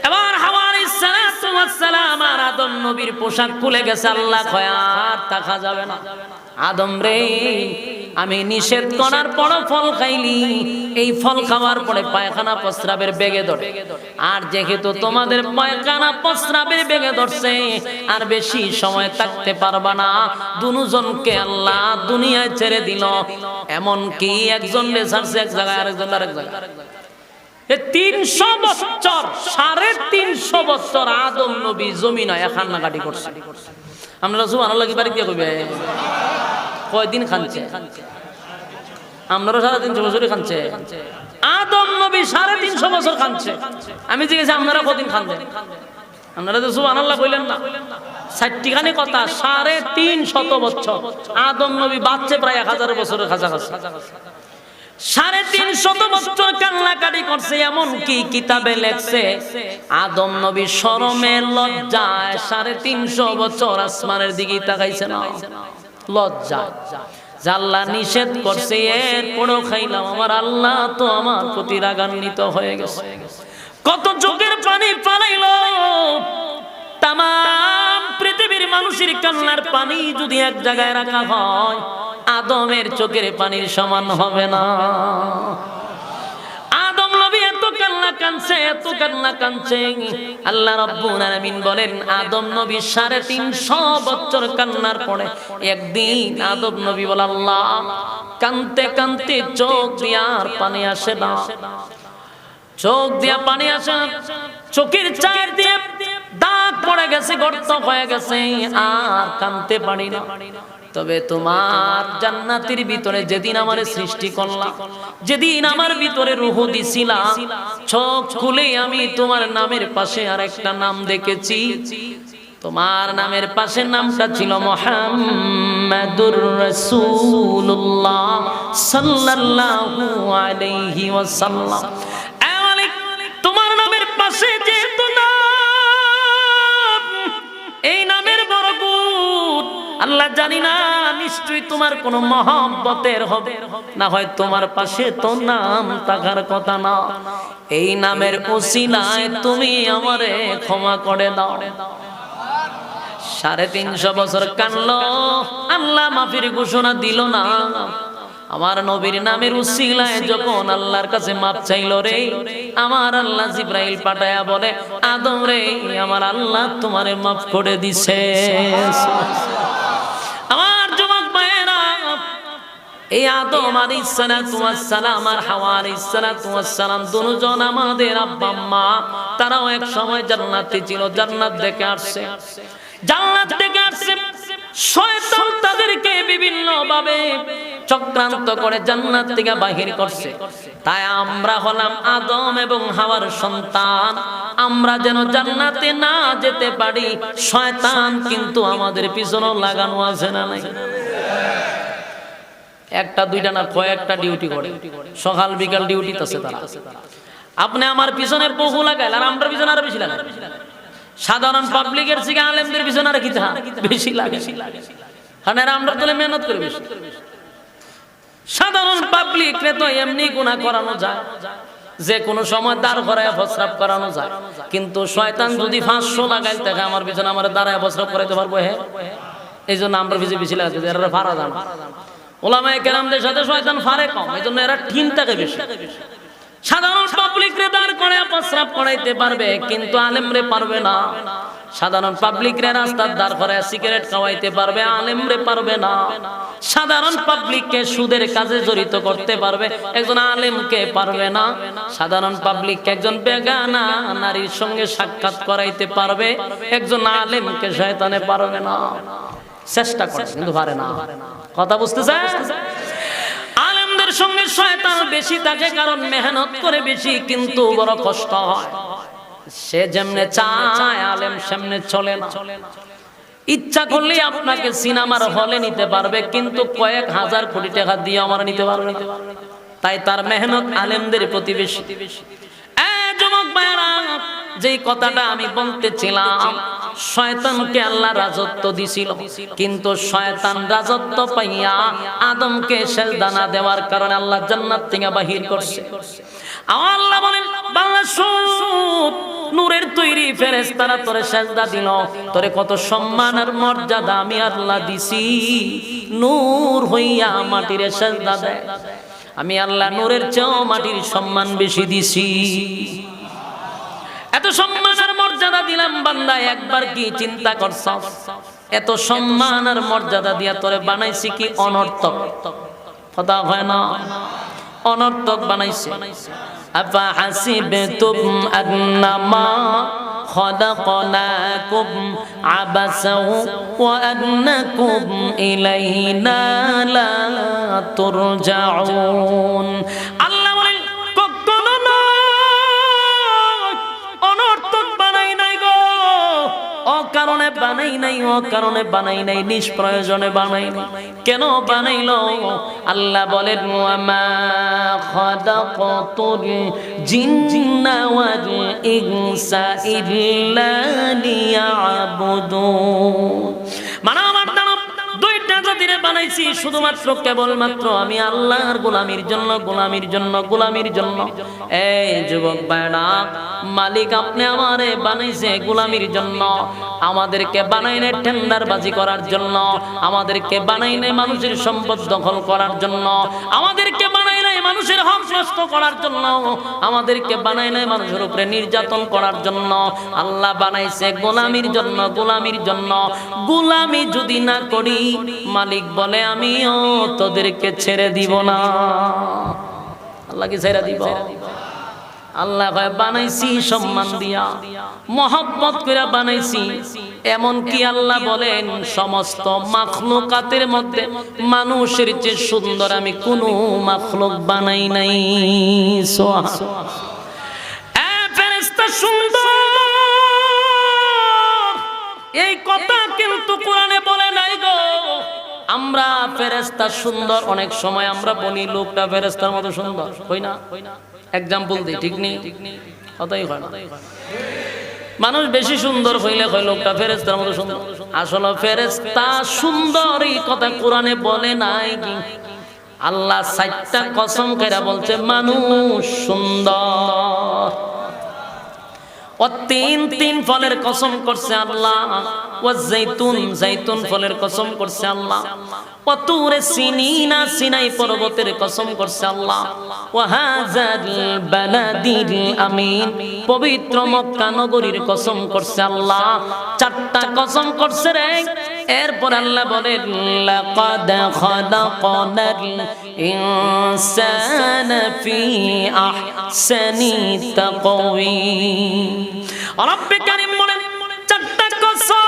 এবার হাওয়া আলাইহিস আলাইহিসসালাতু ওয়াসসালাম আর আদম নবীর পোশাক খুলে গেছে, আল্লাহ কয় আর থাকা যাবে না। আদম রে, আমি নিষেধ করার পর ফল খাইলি, এই ফল খাওয়ার পরে পায়খানা প্রস্রাবের বেগে ধরে, আর যেহেতু তোমাদের পায়খানা প্রস্রাবের বেগে ধরছে আর বেশি সময় থাকতে পারবা না, দুজনকে আল্লাহ দুনিয়ায় ছেড়ে দিল। এমন কি একজন রে ছাড়ছে এক জায়গায়, আরেকজন আরেক জায়গায়। 300 বছর, 350 বছর আদম নবী জমিনে খান্নাকাটি করছে। আপনারা সুবহানাল্লাহ কি বাড়ি দিয়ে কইবে? কয়দিন খানছে? আপনারা 350 বছরই খানছে। আদম নবী 350 বছর খানছে। আমি জিজ্ঞেস আপনারা কদিন খানছেন? আপনারা তো সুবহানাল্লাহ কইলেন না। 60টি খানি কথা, 350 বছর আদম নবী বাঁচছে প্রায় 1000 বছরের কাছাকাছি। 350 বছর কান্নাকাটি করছে। এমন কি কিতাবে লেখছে আদম নবী শরমে লজ্জায় 350 বছর আসমানের দিকে তাকাইছে না, লজ্জা। আল্লাহ নিষেধ করছে এরপরও খাইলাম, আমার আল্লাহ তো আমার প্রতি রাগান্বিত হয়ে গেছে। কত চোখের পানি পালাইলো। তাম পৃথিবীর মানুষের কান্নার পানি যদি এক জায়গায় রাখা হয়, আদমের চোখের পানির সমান হবে না। আদম নবী এত কান্না কাঁদছে, এত কান্না কাঁদছে। আল্লাহ রাব্বুল আলামিন বলেন আদম নবী 350 বছর কান্নার পরে একদিন আদম নবী বলে, আল্লাহ কাঁদতে কাঁদতে চোখ দিয়ে আর পানি আসে না, চোখ দিয়ে পানি আসে না, চোখের চার দিয়ে দাগ পড়ে গেছে, গর্ত হয়ে গেছে, আর কাঁদতে পারি না। তবে তোমার জান্নাতের ভিতরে যেদিন আমার সৃষ্টি করলা, যেদিন আমার ভিতরে রূহ দিছিলা, চোখ খুলে আমি তোমার নামের পাশে আর একটা নাম দেখেছি। তোমার নামের পাশে নামটা ছিল মুহাম্মাদুর রাসূলুল্লাহ সাল্লাল্লাহু আলাইহি ওয়াসাল্লাম। তোমার নামের পাশে যে নাম, এই নামের বরকত আল্লাহ জানি না, নিশ্চয়ই তোমার কোন মহব্বতের হবে না, হয় তোমার পাশে তো নাম থাকার কথা না। এই নামের ওসিলায় তুমি আমারে ক্ষমা করে দাও। 350 বছর কানলো, আল্লাহ মাফির ঘোষণা দিল না। আমার নবীর নামের উসিলায় যখন আল্লাহর কাছে মাপ চাইল রে, আমার আল্লাহ জিবরাইল পাঠায়া বলে, আদম রে, আমার আল্লাহ তোমারে মাফ করে দিছে। আমার যুবক ভাইয়েরা, এই আদম আলাইহিস সালাতু ওয়াস সালাম আর হাওয়া আলাইহিস সালাতু ওয়াস সালাম দুজন আমাদের আব্বা আম্মা, তারাও এক সময় জান্নাতে ছিল, জান্নাত দেখে আসছে। জান্নাত দেখে আসছে, শয়তান তাদেরকে বিভিন্ন ভাবে চক্রান্ত করে জান্নাত থেকে বাহির করছে। তাই আমরা হলাম আদম এবং হাওয়ার সন্তান। আমরা যেন জান্নাতে না যেতে পারি, শয়তান কিন্তু আমাদের পিছনে লাগানো আছে না নাই? একটা দুইটা না, কয়েকটা ডিউটি করে, সকাল বিকাল ডিউটি আছে তারা। আপনি আমার পিছনে বহু লাগাইল, আর আমরা পিছনে আরো বেশি লাগাই। সাধারণ পাবলিকের থেকে আলেমদের পিছনে আর কি বেশি লাগে, কারণ এরা আমরা তোলে মেহনত করে বেশি। সাধারণ পাবলিক রে তো এমনি গুনাহ করানো যায়, যে কোনো সময় দাঁড় করায় প্রস্রাব করানো যায়, কিন্তু শয়তান যদি 500 লাগাইল থাকে আমার পিছনে, আমার দাঁড়ায় প্রস্রাব করাইতে পারবো? হ্যাঁ, এই জন্য আমরা বেশি লাগাতে, এরা ফারা জানা। ওলামায়ে কেরামদের সাথে শয়তান ফারে কম, এই জন্য এরা ঠিন থাকে বেশি। সাধারণ পাবলিক রে দাঁড় করে প্রস্রাব করাইতে পারবে, কিন্তু আলেম রে পারবে না। সাধারণ পাবলিক রে রাস্তার দাঁড় করে সিগারেট খাওয়াইতে পারবে, আলেম রে পারবে না। সাধারণ পাবলিককে সুদের কাজে জড়িত করতে পারবে, একজন আলেমকে পারবে না। সাধারণ পাবলিককে একজন বেগানা নারীর সঙ্গে সাক্ষাৎ করাইতে পারবে, একজন আলেমকে শয়তানে পারবে না। চেষ্টা করে কিন্তু পারে না। কথা বুঝতেছেন? আলেমদের সঙ্গে শয়তান বেশি থাকে, কারণ মেহনত করে বেশি, কিন্তু বড় কষ্ট হয়। সে যেমনে চায় আলেম সেমনে চলে না। ইচ্ছা করলে আপনাকে সিনেমার হলে নিতে পারবে, কিন্তু কয়েক হাজার কোটি টাকা দিয়ে আমার নিতে পারবে না। তাই তার মেহনত আলেমদের প্রতি বেশি। যুবক ভাইরা, যেই কথাটা আমি বলতেছিলাম, শয়তানকে আল্লাহ রাজত্ব দিছিল, কিন্তু শয়তান রাজত্ব পাইয়া আদমকে সেজদা না দেওয়ার কারণে আল্লাহ জান্নাত থেকে বাহির করছে। আল্লাহ বলেন বান্দা শুন, নূরের তৈরি ফেরেশতারা তোরে সেজদা দিল, তোরে কত সম্মান আর মর্যাদা আমি আল্লাহ দিছি। নূর হইয়া মাটিরে সেজদা দেয়, আমি আল্লাহ নূরের চেয়েও মাটির সম্মান বেশি দিছি। এত সম্মান আর মর্যাদা দিলাম বান্দা, একবার কি চিন্তা করছ? এত সম্মান আর মর্যাদা দিয়া তোরে বানাইছি কি অনর্থক? কথা হয় না, অনর্থক বানাইছে। আফা হাসিবতুম আন্নামা খলাকনাকুম আবাসাও ওয়া আন্নাকুম ইলাইনা লা তুরজাউন। আল্লাহ বলেন কখনো না, অনর্থক বানাই নাই গো, অকারণে বানাই নাই, অকারণে বানাই নাই, নিষ্প্রয়োজনে বানাই নাই। কেন বানাইলো? আল্লাহ বলেন ওয়ামা খালাকাতুল জিন্না ওয়াল ইনসা ইল্লা লিয়াবুদুন। মানে আমার দানব দুইটা জাতিরে বানাইছি শুধুমাত্র কেবলমাত্র আমি আল্লাহর গোলামির জন্য, গোলামির জন্য, গোলামির জন্য। এই যুবক ভাইরা, মালিক আপনি আমারে বানাইছে গোলামির জন্য, আমাদেরকে বানাইনে টেন্ডারবাজি করার জন্য, আমাদেরকে বানাইনে মানুষের সম্পদ দখল করার জন্য, আমাদেরকে বানাইনে মানুষের হক নষ্ট করার জন্য, আমাদেরকে বানাইনে মানুষের উপরে নির্যাতন করার জন্য। আল্লাহ বানাইছে গোলামির জন্য, গোলামির জন্য। গোলামি যদি না করি, মালিক বলে আমিও তোদেরকে ছেড়ে দিব না। আল্লাহ কি ছেড়ে দিব? আল্লাহ বানাইছি সম্মান দিয়া, মহব্বত করে বানাইছি। এমন কি আল্লাহ বলেন সমস্ত মাখলুকাতের মধ্যে মানুষের চেয়ে সুন্দর আমি কোন মাখলুক বানাই নাই। ফেরেশতা সুন্দর, এই কথা কিন্তু কোরআনে বলে নাই গো। আমরা ফেরেশতা সুন্দর, অনেক সময় আমরা বলি লোকটা ফেরেশতার মতো সুন্দর, হই না? এক্সাম্পল দিই, ঠিক নেই? কথাই হয় না। মানুষ বেশি সুন্দর হইলে হয় লোকটা ফেরেশতার মতো সুন্দর। আসলে ফেরেশতা সুন্দর এই কথা কোরআনে বলে নাই। আল্লাহ 4টা কসম করে বলছে মানুষ সুন্দর। ও তিন ফলের কসম করছে আল্লাহ। ও জাইতুন ফলের কসম করছে আল্লাহ। ও তুরে সিনিনা, সিনাই পর্বতের কসম করছে আল্লাহ। ও হাযাল বালাদিল আমিন, পবিত্র মক্কা নগরীর কসম করছে আল্লাহ। 4টা কসম করছে রে। এরপর আল্লাহ বলেন লাকাদ খালাকনাল ইনসানা ফি আহসানি তাকওয়িম। রব্বে কারীম বলেন 4টা কসম,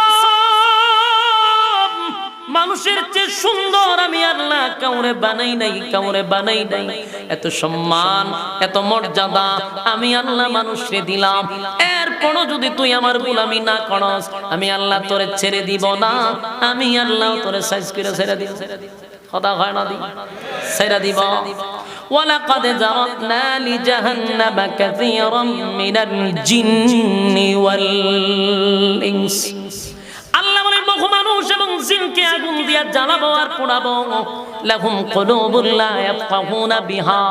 মানুষের চেয়ে সুন্দর আমি আল্লাহ কাউরে বানাই নাই, কাউরে বানাই নাই। এত সম্মান, এত মর্যাদা আমি আল্লাহ মানুষকে দিলাম। এরপরও যদি তুই আমার গোলামি না করস, আমি আল্লাহ তোরে ছেড়ে দিব না। আমি আল্লাহ তোরে সাইজ করে ছেড়ে দিব। কথা হয় না? ছেড়ে দিব। ওয়ালাকাদ জারানা লিজাহান্নামা কাসীরাম মিনাল জিন্নি ওয়াল ইনস। আল্লাহ বলেন বহু মানুষ এবং জিনকে আগুন দিয়া জ্বালাবো আর পোড়াবো। লাহুম কুলুবুন লা ইয়াফকাহুনা বিহা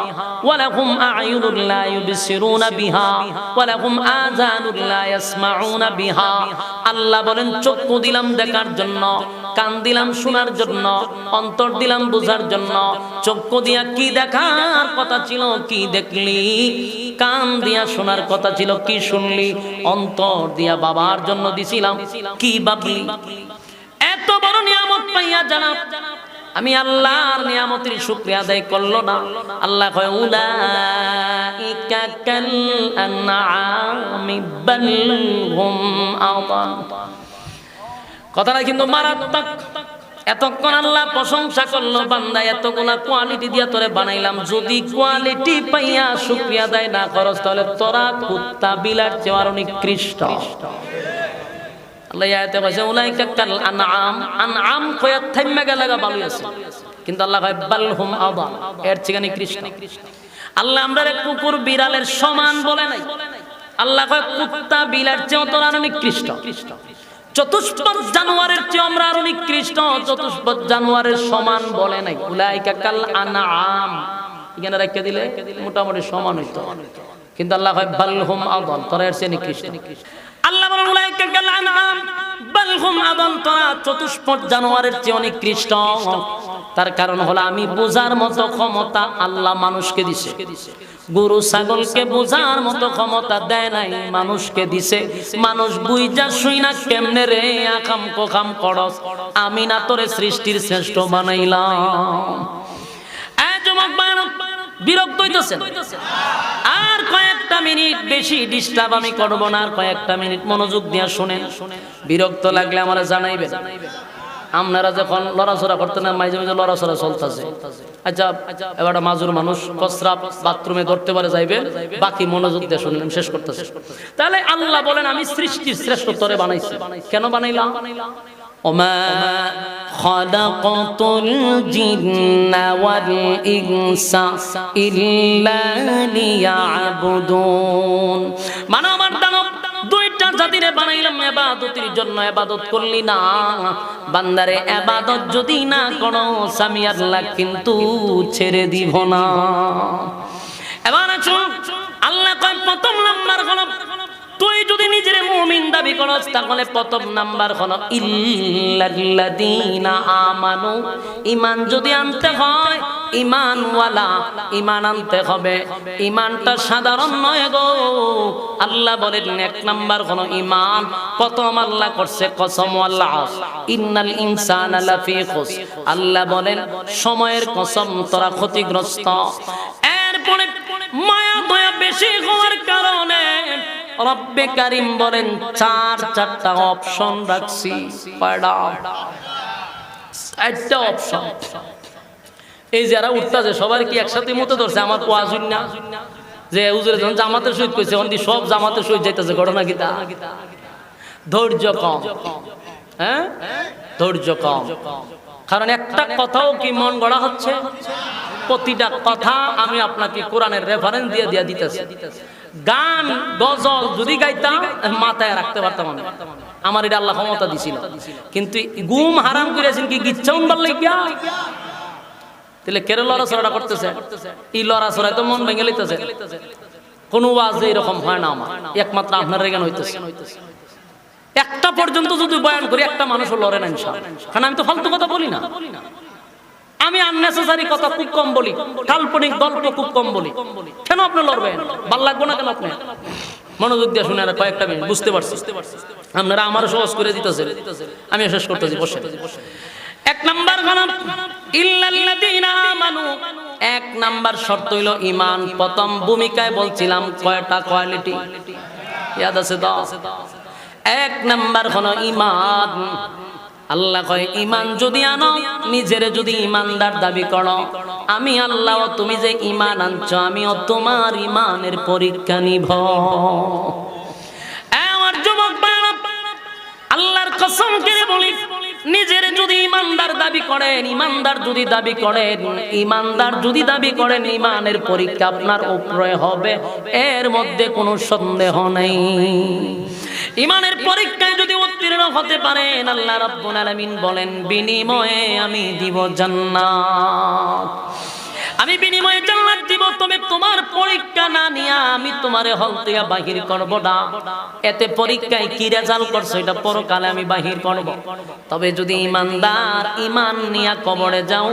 ওয়া লাহুম আ'য়ুনুন লা ইউবসিরুনা বিহা ওয়া লাহুম আযানুন লা ইয়াসমাউনা বিহা। আল্লাহ বলেন চক্ষু দিলাম দেখার জন্য, কান দিলাম শোনার জন্য, অন্তর দিলাম বোঝার জন্য। চক্ষু দিয়া কি দেখার কথা ছিল কি দেখলি, কান দিয়া শোনার কথা ছিল কি শুনলি, অন্তর দিয়া বাবার জন্য দিছিলাম কি ভাবলি। এত বড় নিয়ামত পাইয়া জানা আমি আল্লাহর নিয়ামতের শুকরিয়া আদায় করলো না। আল্লাহ কয় উলাইকা কাল আনআমি বাল হুম আযাল। কথাটা কিন্তু মারাত্মক। এতক্ষণ আল্লাহ প্রশংসা করলো, বান্দা এতগুলা কোয়ালিটি দিয়া তোরে বানাইলাম, যদি কোয়ালিটি পাইয়া শুকরিয়া আদায় না করস তাহলে তোরা কুত্তা বিলার চেয়ে আরো নিকৃষ্ট। আল্লাহ আয়াতে বলেছে উলাইকা কাল আনআম। আনআম কয়া থাইমা গেলাগা ভালো আছে, কিন্তু আল্লাহ কয় বাল হুম আযাল, এর চেয়ে নিকৃষ্ট। আল্লাহ আমরারে কুকুর বিড়ালের সমান বলে নাই। আল্লাহ কয় কুত্তা বিলের চেয়ে তোরা আরো নিকৃষ্ট, চতুষ্পদ জানোয়ারের চেয়ে আমরা আরো নিকৃষ্ট, চতুষ্পদ জানোয়ারের সমান বলে নাই। উলাইকা কাল আনআম, এখানে রেখে দিলে মোটামুটি সমান হইতো, কিন্তু আল্লাহ কয় বাল হুম আদাল, তোরা এর চেয়ে নিকৃষ্ট। আল্লাহ বলেন উলাইকা কাল আনআম বাল হুম আদাল, তোরা চতুষ্পদ জানোয়ারের চেয়ে নিকৃষ্ট। তার কারণ হলো আমি বোঝার মতো ক্ষমতা আল্লাহ মানুষকে দিছে, গরু ছাগলকে বোঝার মতো ক্ষমতা দেয় নাই, মানুষকে দিছে। মানুষ বুইজা শুই না কেমনে রে আকাম কোকাম করস, আমি না তোরে সৃষ্টির শ্রেষ্ঠ বানাইলাম। যুবক ভাইরা বিরক্ত হইতেছেন, আর কয়েকটা মিনিট বেশি ডিস্টার্ব আমি করব না, আর কয়েকটা মিনিট মনোযোগ দিয়ে শুনেন। বিরক্ত লাগলে আমারে জানাইবেন। আপনারা যখন লড়াচড়া করতেন না, মাঝে মাঝে লড়াচড়া চলতেছে, আচ্ছা এবার মাজুর মানুষ প্রস্রাব বাথরুমে ধরতে পারে যাইবে, বাকি মনোযোগ দিয়ে শুনলেন, শেষ করতেছে। তাহলে আল্লাহ বলেন আমি সৃষ্টির শ্রেষ্ঠ তরে বানাইছি। কেন বানাইলাম? ওমা খালাকাতুল জিন্না ওয়াল ইনসা ইল্লা লিয়াবুদুন, মানব আর দানব দুইটা জাতিরে বানাইলাম ইবাদতের জন্য। ইবাদত করলি না বান্দারে, ইবাদত যদি না করো আমি আল্লাহ কিন্তু ছেড়ে দিব না। এবার আছো আল্লাহ কয় প্রথম নাম্বার হলো তুই যদি নিজের মুমিন দাবি করস, তাহলে প্রথম নাম্বার হলো ইল্লাল্লাযীনা আমানু, ঈমান যদি আনতে হয় ঈমানওয়ালা ঈমান আনতে হবে। ঈমানটা সাধারণ নয় গো, আল্লাহ বলেন এক নাম্বার হলো ঈমান। প্রথম আল্লাহ করছে কসম, আল্লাহ ইন্নাল ইনসানা লাফি খুস, আল্লাহ বলেন সময়ের কসম তোরা ক্ষতিগ্রস্ত। এরপরে মায়া দয়া বেশি হওয়ার কারণে রব্বে কারীম বলেন চারটা অপশন রাখছি। কয়টা? চারটা অপশন। এই যারা উঠতেছে সবার কি একসাথে মতো ধরছে? আমার ওয়াজ না যে হুজুরে যখন জামাতের শহীদ কইছে অন্দি সব জামাতের শহীদ যাইতেছে, ঘটনা কি তা? ধৈর্য কম, হ্যাঁ ধৈর্য কম। কারণ একটা কথাও কি মন গড়া হচ্ছে? প্রতিটা কথা আমি আপনাকে কোরআনের রেফারেন্স দিয়ে দিয়ে দিতেছি। গান গজল যদি গাইতাম মাথায় রাখতে পারতাম আমি, আমার এটা আল্লাহ ক্ষমতা দিছিল। কিন্তু গুম হারাম করেছেন কি গিচ্ছাউন বল লাগিয়া, তাহলে কেন লড়াচড়াটা করতেছে? এই লড়াচড়ায় তো মন ভেঙে লইতেছে। কোন ওয়াজ এরকম হয় না আমার, একমাত্র আপনার রেগান হইতেছে। একটা পর্যন্ত যদি বয়ান করি একটা মানুষও লড়ে না ইনশাআল্লাহ, কারণ আমি তো ফালতু কথা বলি না। আমি আননেসেসারি কথা খুব কম বলি, কাল্পনিক গল্প খুব কম বলি। কেন আপনি লড়বেন? ভাল লাগবে না কেন? আপনি মনোযোগ দিয়ে শুনে, আর কয়েকটা মিনিট বুঝতে পারছি। আপনারা আমারও সহজ করে দিতেছেন, আমি শেষ করতেছি। বসে এক নাম্বার গান ইল্লাল্লাযীনা আমানু, এক নাম্বার শর্ত হইল ঈমান। প্রথম ভূমিকায় বলছিলাম কয়টা কোয়ালিটি ইয়াদ আছে তো? এক নাম্বার হলো ঈমান। আল্লাহ কয় ঈমান যদি আনো, নিজের যদি ঈমানদার দাবি করো, আমি আল্লাহ তুমি যে ঈমান আনছো আমিও তোমার ঈমানের পরীক্ষা নিব। আমার যুবক ভাইরা আল্লাহর কসম করে বলি, নিজের যদি ঈমানদার দাবি করেন, ঈমানদার যদি দাবি করেন, ঈমানদার যদি দাবি করেন, ঈমানের পরীক্ষা আপনার উপরে হবে, এর মধ্যে কোনো সন্দেহ নেই। ঈমানের পরীক্ষায় যদি উত্তীর্ণ হতে পারেন, আল্লাহ রাব্বুল আলামিন বলেন বিনিময়ে আমি দিব জান্নাত। আমি বিনিময়ে জান্নাত দিব, তবে তোমার পরীক্ষা না নিয়ে আমি তোমারে হল থেকে বাহির করব না। এতে পরীক্ষায় কি রেজাল্ট করছো এটা পরকালে আমি বাহির করব। তবে যদি ঈমানদার ঈমান নিয়ে কবরে যাও,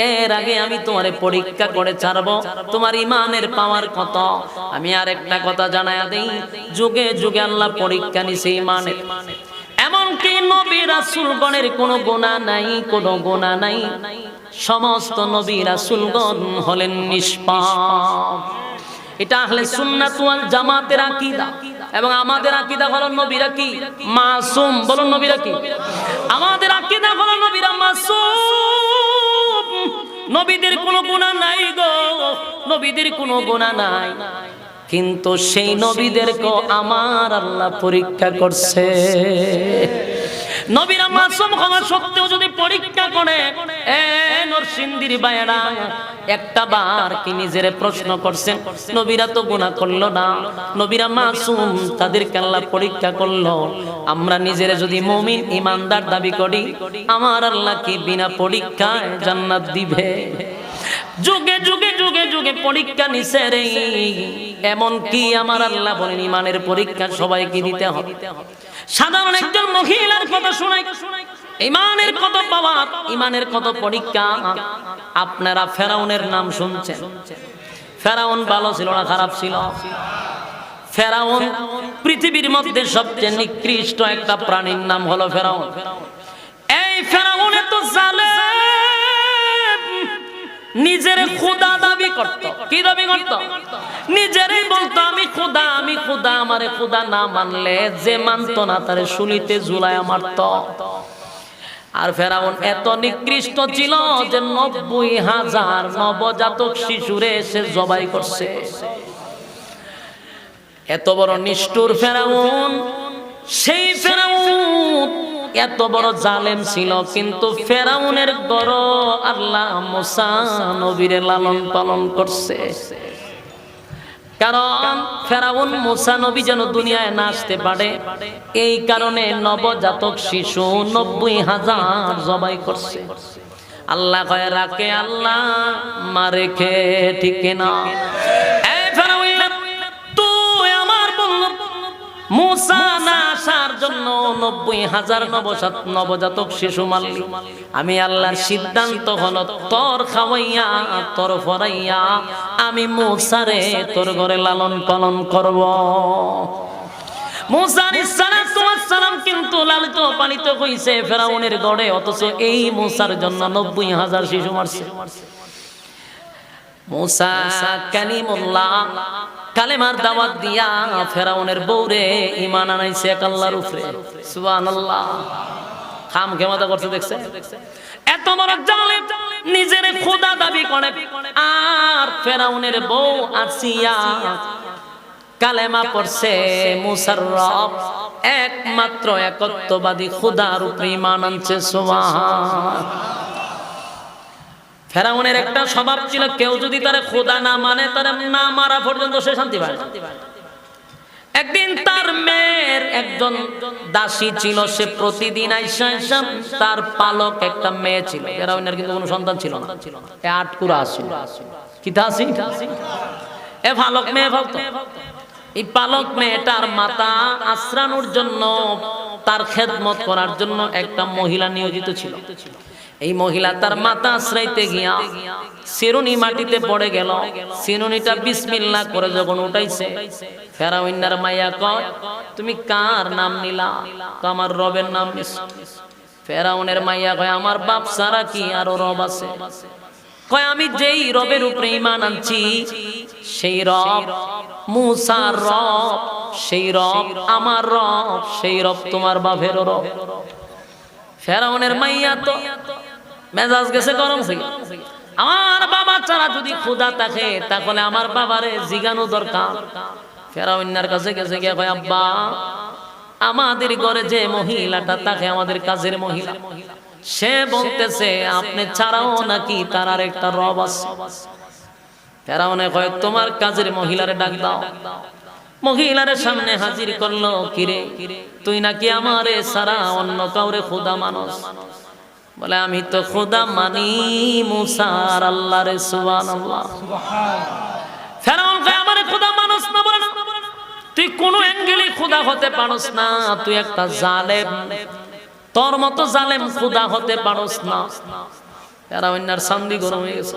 এর আগে আমি তোমারে পরীক্ষা করে ছাড়ব তোমার ঈমানের পাওয়ার কত। আমি আরেকটা কথা জানায়া দেই, যুগে যুগে আল্লাহ পরীক্ষা নিছে ঈমানের। এমনকি নবী রাসূলগণের কোনো গুনাহ নাই, কোনো গুনাহ নাই। সমস্ত নবী রাসূলগণ হলেন নিষ্পাপ। এটা আহলে সুন্নাত ওয়াল জামাতের আকীদা। এবং আমাদের আকীদা হলো নবীরা কি মাসুম। বলুন নবীরা কি? আমাদের আকীদা হলো নবীরা মাসুম। নবীদের কোনো গুনাহ নাই গো, নবীদের কোনো গুনাহ নাই। কিন্তু সেই নবীদেরকে আমার আল্লাহ পরীক্ষা করছে। নবীরা মাসুম হওয়া সত্ত্বেও যদি পরীক্ষা করে, নরসিংদীর বাইরা একটা বার কি নিজেরে প্রশ্ন করছেন? নবীরা তো গুনাহ করলো না, নবীরা মাসুম, তাদেরকে আল্লাহ পরীক্ষা করলো। আমরা নিজেরে যদি মুমিন ইমানদার দাবি করি, আমার আল্লাহ কি বিনা পরীক্ষায় জান্নাত দিবে? যুগে যুগে যুগে যুগে পরীক্ষা নিছে রে। এমন কি আমার আল্লাহ বলেন ইমানের পরীক্ষা সবাইকে দিতে হবে? সাধারণ একজন মহিলার কথা শোনাই, ইমানের কত পাওয়ার, ইমানের কত পরীক্ষা। আপনারা ফেরাউনের নাম শুনছেন। ফেরাউন ভালো ছিল না খারাপ ছিল? ফেরাউন পৃথিবীর মধ্যে সবচেয়ে নিকৃষ্ট একটা প্রাণীর নাম হলো ফেরাউন। এই ফেরাউন এত জালেম, নিজের খোদা দাবি করত। কি দাবি করত? নিজেরই বলতো আমি খোদা, আমি খোদা। আমারে খোদা না মানলে যে মানতো না তারে শুলিতে ঝুলায় মারত। আর ফেরাউন এত নিকৃষ্ট ছিল যে ৯০,০০০ নবজাতক শিশুরে সে জবাই করছে। এত বড় নিষ্ঠুর ফেরাউন। সেই ফেরাউন এত বড় জালেম ছিল, কিন্তু ফেরাউনের গড় আল্লাহ মুসা নবীরে লালন পালন করছে। কারণ ফেরাউন মুসা নবী যেন দুনিয়ায় না আসতে পারে, এই কারণে নবজাতক শিশু ৯০,০০০ জবাই করছে। আল্লাহ কয় রাখে আল্লাহ মারে খে, ঠিক না? মুসা না আসার জন্য ৯০,০০০ নবজাতক শিশু মারলি। আমি আল্লাহর সিদ্ধান্ত হলো তোর খাওয়াইয়া তোর ফরাইয়া আমি মুসারে তোর ঘরে লালন পালন করব। মুসা আলাইহিস সালাম কিন্তু লালিত পালিত হইছে ফেরাউনের গড়ে, অথচ এই মুসার জন্য ৯০,০০০ শিশু মারছে। মুসা কালিমুল্লাহ কালেমার দাওয়াত দিয়া ফেরাউনের বউরে ঈমান আনাইছে এক আল্লাহর উপরে। সুবহানাল্লাহ। খাম খেমাতা করতে দেখছে? এত বড় জালেম, নিজের খোদা দাবি করে। আর ফেরাউনের বউ আসিয়া কালেমা পড়ছে মুসার রব একমাত্র একত্ববাদী খোদার উপরে ঈমান আনছে। সুবহানাল্লাহ। ফেরাউনের একটা স্বভাব ছিল, কেউ যদি তারে খোদা না মানে তার না মারা পর্যন্ত সে শান্তি পায় না। একদিন তার মেয়ের একজন দাসী ছিল, সে প্রতিদিন আইসা তার পালক একটা মেয়ে ছিল। ফেরাউনের কিন্তু কোনো সন্তান ছিল না, আটকুরা আসি কিতা আসি এ পালক মেয়ে বলতো। এই পালক মেয়েটার মাতা আশ্রানোর জন্য, তার খেদমত করার জন্য একটা মহিলা নিয়োজিত ছিল। এই মহিলা তার মাথা আশ্রাইতে গিয়া শিরুনি মাটিতে পড়ে গেল। শিরুনিটা বিসমিল্লাহ করে যখন উঠাইছে, ফেরাউনের মাইয়া কয় তুমি কার নাম নিলা? আমার রবের নাম নিছো। ফেরাউনের মাইয়া কয় আমার বাপ ছাড়া কি আরো রব আছে? কয় আমি যেই রবের উপরে ঈমান আনছি সেই রব মুসার রব, সেই রব আমার রব, সেই রব তোমার বাপেরও রব। ফেরাউনের মাইয়া তো মেজাজ গেছে গরম হয়ে, আমার বাবা ছাড়া যদি খোদা থাকে তাহলে আমার বাবারে জিগানো দরকার। ফেরাউনের কাছে গেছে গিয়ে কয় আব্বা আমাদের ঘরে যে মহিলাটা থাকে, আমাদের কাজের মহিলা, সে বলতেছে আপনি ছাড়াও নাকি তার আর একটা রব আছে। ফেরাউনে কয় তোমার কাজের মহিলারে ডাক দাও। মহিলার সামনে হাজির করলো, কিরে তুই নাকি আমারে সারা অন্য কাউরে খোদা মানস? বলে আমি তো খোদা মানি মুসার আল্লাহরে। সুবহানাল্লাহ। ফেরাউন কয় আমারে খোদা মানস না? বলে না, তুই কোন অ্যাঙ্গেলে খোদা হতে পারস না, তুই একটা জালেম, তোর মতো জালেম খোদা হতে পারস না। ফেরাউনের সান্দি গরম হয়ে গেছে।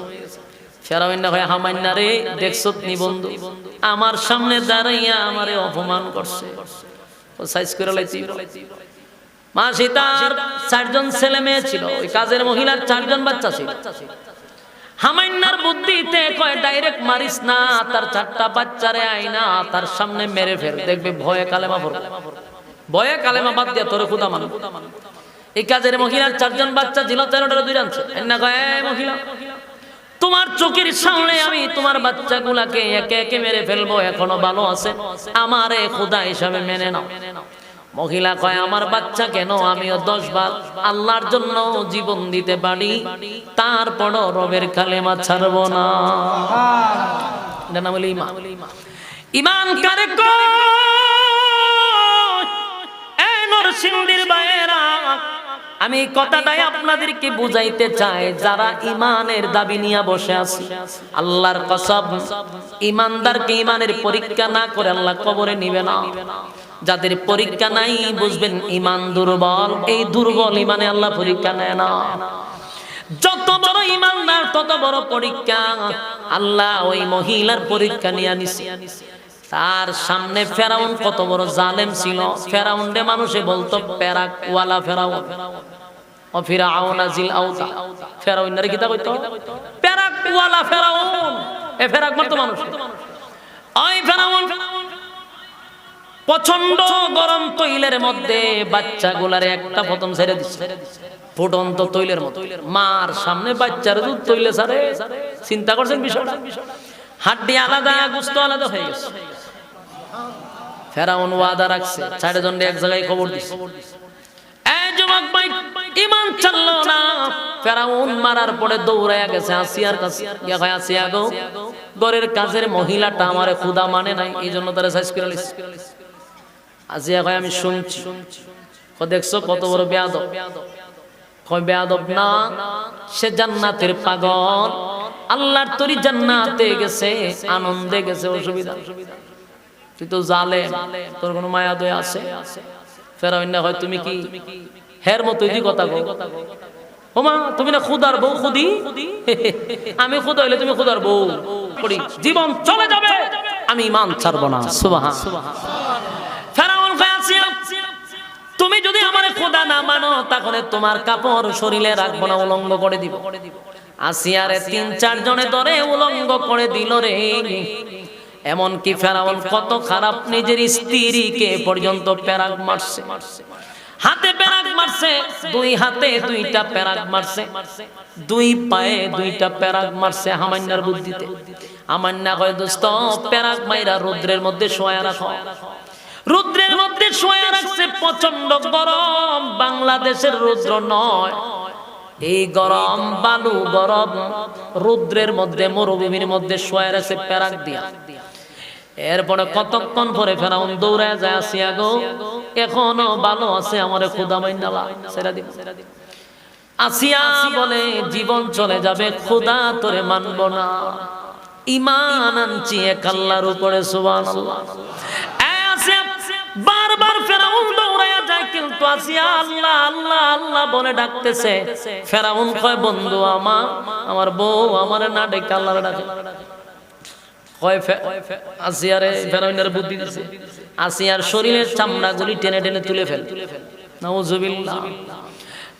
ফেরাউন হয় হামান্না রে, দেখছত নি বন্ধু আমার সামনে দাঁড়াইয়া আমারে অপমান করছে। ও সাইজ করে লাইছি। মাসি তার 4 জন ছেলে মেয়ে ছিল, ওই কাজের মহিলার 4 জন বাচ্চা ছিল। হামান্নার বুদ্ধিতে কয় ডাইরেক্ট মারিস না, তার 4টা বাচ্চারে আইনা তার সামনে মেরে ফেল, দেখবে ভয়ে কালেমা পড়বে। ভয়ে কালেমা বাদ দিয়া তোরে খোদা মান। এই কাজের মহিলার 4 জন বাচ্চা ছিল, 13টার 2 আনছে। এন্না কয় এই মহিলা তোমার চোখের সামনে আমি তোমার বাচ্চাগুলাকে একে একে মেরে ফেলবো, এখনো ভালো আছে, আমারে খোদা হিসাবে মেনে নাও। মহিলা কয় আমার বাচ্চা কেন, আমিও 10 বার আল্লাহর জন্য জীবন দিতে পারি, তারপরও রবের কালেমা ছাড়ব না। এটা নাম হলো ঈমান। ঈমান কারে কয়? এই নরসিংদীর ভাইয়েরা, আমি কথাটাই আপনাদেরকে বুঝাইতে চাই, যারা ঈমানের দাবি নিয়ে বসে আছে, আল্লাহর কসম, ঈমানদারকে ঈমানের পরীক্ষা না করে আল্লাহ কবরে নিবে না। যাদের পরীক্ষা নাই বুঝবেন ঈমান দুর্বল, এই দুর্বল ঈমানে আল্লাহ পরীক্ষা নেয় না। যত বড় ঈমানদার তত বড় পরীক্ষা। আল্লাহ ওই মহিলার পরীক্ষা নিয়ে নিছে। তার সামনে ফেরাউন কত বড় জালেম ছিল। ফেরাউনরে মানুষে বলতো পেরাক ওয়ালা ফেরাউন, ও ফিরাউনা জিল আউতা। ফেরাউনের কি তা কইতো? পেরাক ওয়ালা ফেরাউন। এ ফেরাক মারতো মানুষ। ওই ফেরাউন প্রচন্ড গরম তৈলের মধ্যে বাচ্চাগুলারে একটা প্রথম ছেড়ে দিচ্ছে, ফুটন্ত তৈলের মতো। মার সামনে বাচ্চার দুধ তৈলে ছাড়ে। চিন্তা করছেন বিষয়টা? হাড্ডি আলাদা, গোশত আলাদা হয়ে গেছে। ফেরাউন ওয়াদা রাখছে, 4 জনকে এক জায়গায় খবর দিছে, এই যুবক ভাই ঈমান ছাড়লো না। ফেরাউন মারার পরে দৌড়ায়া গেছে আসিয়ার কাছে, গিয়া কয় আসিয়া গো, ঘরের কাজের মহিলাটা আমারে খোদা মানে নাই, এইজন্য তারে সাইজ করে লিছে। আসিয়া কয় আমি শুনছি। কয় দেখছো কত বড় বেয়াদব? কয় বেয়াদব না, সে জান্নাতের পাগল, আল্লাহর তরি জান্নাতে গেছে, আনন্দে গেছে, অসুবিধা। তুই তো জালেম, তোর কোনো মায়া দয়া আছে? ফেরাউন না হয় তুমি কি হের মতোই দি কথা কও? ওমা তুমি না খুদার বউ? খুদি আমি খুদা হইলে তুমি খুদার বউ? পড়ি জীবন চলে যাবে, আমি ঈমান ছাড়ব না। সুবহান। ফেরাউন কয় আসিয়া, তুমি যদি আমারে খোদা না মানো তাহলে তোমার কাপড় শরীরে রাখবো না, উলঙ্গ করে দিব। আসিয়ারে 3-4 জনে ধরে উলঙ্গ করে দিল রে। এমন কি ফেরাউন কত খারাপ, নিজের স্ত্রীকে পর্যন্ত পেরাক মারছে, হাতে পেরাক মারছে, 2 হাতে 2টা পেরাক মারছে, 2 পায়ে 2টা পেরাক মারছে হামান্নার বুদ্ধিতে। হামান্না কয় দোস্ত পেরাক মাইরা রৌদ্রের মধ্যে শোয়া রাখো। রৌদ্রের মধ্যে শোয়া রাখছে, প্রচন্ড গরম, বাংলাদেশের রৌদ্র নয়, এই গরম বালু গরম রৌদ্রের মধ্যে মরুভূমির মধ্যে শোয়া রাখছে পেরাক দিয়া। এরপরে কতক্ষণ পরে ফেরাউন দৌড়ায় যায়, আসিয়া গো এখনো ভালো আছে, আমারে খোদা মাইনালা ছেড়ে দিব। আসিয়া বলে জীবন চলে যাবে, খোদা তোরে মানব না, ঈমান আনছি এক আল্লাহর উপরে। সুবহানাল্লাহ। বারবার ফেরাউন দৌড়ায়া যায়, কিন্তু আসিয়া আল্লাহ আল্লাহ আল্লাহ বলে ডাকতেছে। ফেরাউন কয় বন্ধু আমার বউ আমারে না ডেকে আল্লাহরে ডাকে। কয় আসিয়ারে ফেরাউনের বুদ্ধি দিছে, আসিয়ার শরীরের চামড়াগুলি টেনে টেনে তুলে ফেল। নাউজুবিল্লাহ।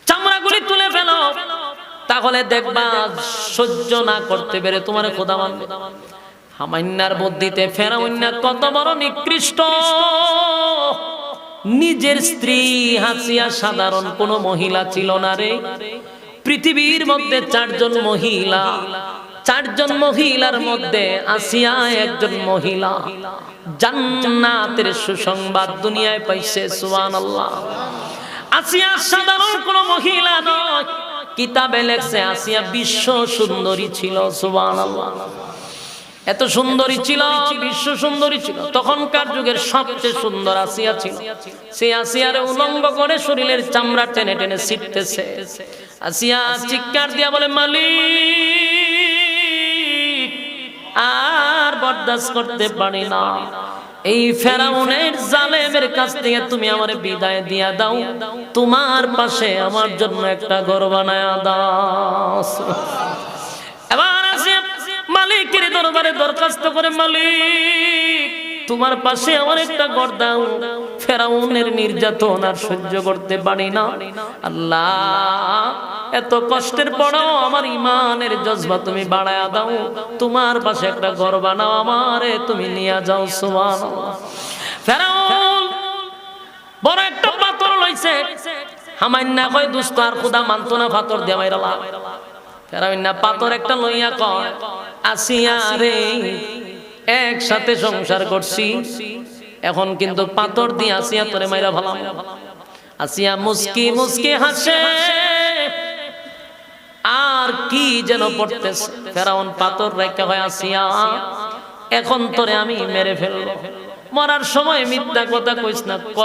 চামড়াগুলি তুলে ফেলো, তাহলে দেখবা সহ্য না করতে পেরে তোমারে খোদা মানবে। হামান্নার বুদ্ধিতে ফেরাউন কত বড় নিকৃষ্ট। নিজের স্ত্রী হাসিয়া সাধারণ কোন মহিলা ছিল না রে। পৃথিবীর মধ্যে 4 জন মহিলা, 4 জন মহিলার মধ্যে আসিয়া একজন মহিলা জান্নাতের সুসংবাদ দুনিয়ায় পাইছে। সুবহানাল্লাহ। আসিয়া সাধারণ কোন মহিলা নয়, কিতাবে লেখছে আসিয়া বিশ্ব সুন্দরী ছিল। সুবহানাল্লাহ। এত সুন্দরী ছিল, বিশ্ব সুন্দরী ছিল। তখনকার যুগের সবচেয়ে সুন্দর আসিয়া ছিল। সেই আসিয়ারে উলঙ্গ করে শরীরের চামড়া টেনে টেনে ছিটতেছে। আসিয়া চিৎকার দিয়া বলে মালিক আর বরদাস্ত করতে পারি না, এই ফেরাউনের জালেমের কাছ থেকে তুমি আমারে বিদায় দিয়া দাও, তোমার পাশে আমার জন্য একটা ঘর বানায়া দাও। এবার আসিয়া মালিকের দরবারে দরখাস্ত করে, মালিক তোমার পাশে আমার একটা ঘর দাও, ফেরাউনের নির্যাতন আর সহ্য করতে পারি না। আল্লাহ এত কষ্টের পরেও আমার ঈমানের জজবা তুমি বাড়ায়া দাও, তোমার পাশে একটা ঘর বানাও, আমারে তুমি নিয়ে যাও। সুবহানাল্লাহ। ফেরাউন বড় একটা পাথর লইছে। হামান্না কয় দোস্ত আর খোদা মানতো না, পাথর দিয়ে মাইরালা। ফেরাউন পাথর একটা লইয়া কয় আসিয়া রে একসাথে সংসার করছি, এখন কিন্তু পাথর দিয়ে আসিয়া তোরে মাইরা ভালাম। আসিয়া মুস্কি মুস্কি হাসে, আর কি যেন পড়তেছে। ফেরাউন পাথর রেখে হয়, আসিয়া এখন তোরে আমি মেরে ফেলবো, মরার সময় মিথ্যা কথা কইস না, ক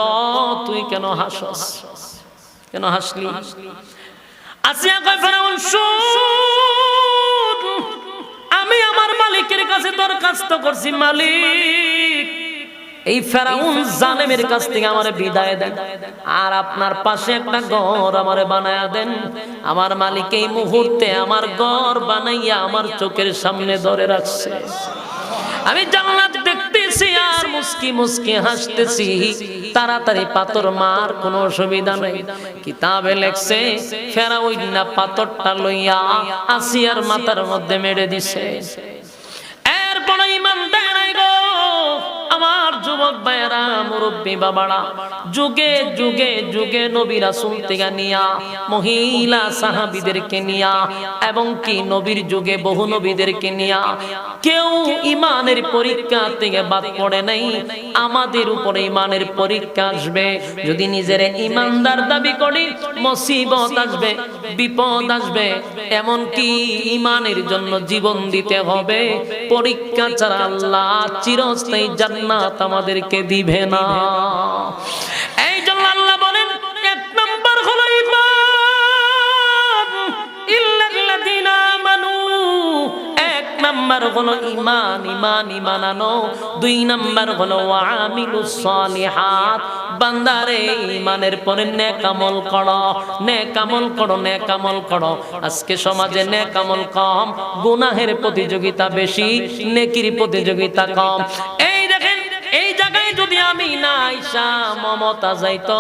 তুই কেন হাসস, কেন হাসলি? আসিয়া কয় ফেরাউন শুন, আমি আমার মালিকের কাছে দরখাস্ত করছি, মালিক এই ফেরাউন জালেমের কাছ থেকে আমারে বিদায় দেন, আর আপনার পাশে একটা ঘর আমারে বানায়া দেন। আমার মালিক এই মুহূর্তে আমার ঘর বানাইয়া আমার চোখের সামনে ধরে রাখছে, আমি জান্নাত দেখতেছি আর মুস্কি মুস্কি হাসতেছি। তাড়াতাড়ি পাথর মার, কোনো অসুবিধা নেই। কিতাবে লেখছে ফেরাউন না পাথরটা লইয়া আসিয়ার মাথার মধ্যে মেরে দিছে। এরপর ঈমান দেয় নাই গো আমার যুবক ভাইয়েরা, মুরব্বী বাবারা, যুগে যুগে যুগে নবী রাসূল থেকে নিয়া, মহিলা সাহাবীদেরকে নিয়া, এবং কি নবীর যুগে বহু নবীদেরকে নিয়া কেউ ইমানের পরীক্ষা থেকে বাদ পড়ে নাই। আমাদের উপরে ইমানের পরীক্ষা আসবে, যদি নিজের ইমানদার দাবি করি মুসিবত আসবে, বিপদ আসবে, এমন কি ইমানের জন্য জীবন দিতে হবে। পরীক্ষা ছাড়া আল্লাহ চিরস্থায়ী জান্নাত আমাদেরকে দিবে না। এই জন্য আল্লাহ বলেন এক নাম্বার হলো ঈমান, ইল্লাল্লাযীনা আমানু, এক নাম্বার হলো ঈমান, ঈমান ঈমান আনো। দুই নাম্বার হলো ওয়ামিলুস সালিহাত, বান্দারে ঈমানের পরে নেক আমল করো, নেক আমল করো, নেক আমল করো। আজকে সমাজে নেক আমল কম, গুনাহের প্রতিযোগিতা বেশি, নেকির প্রতিযোগিতা কম। এই দেখেন, এই জায়গায় যদি আমি না আইসা মমতা যাইতো,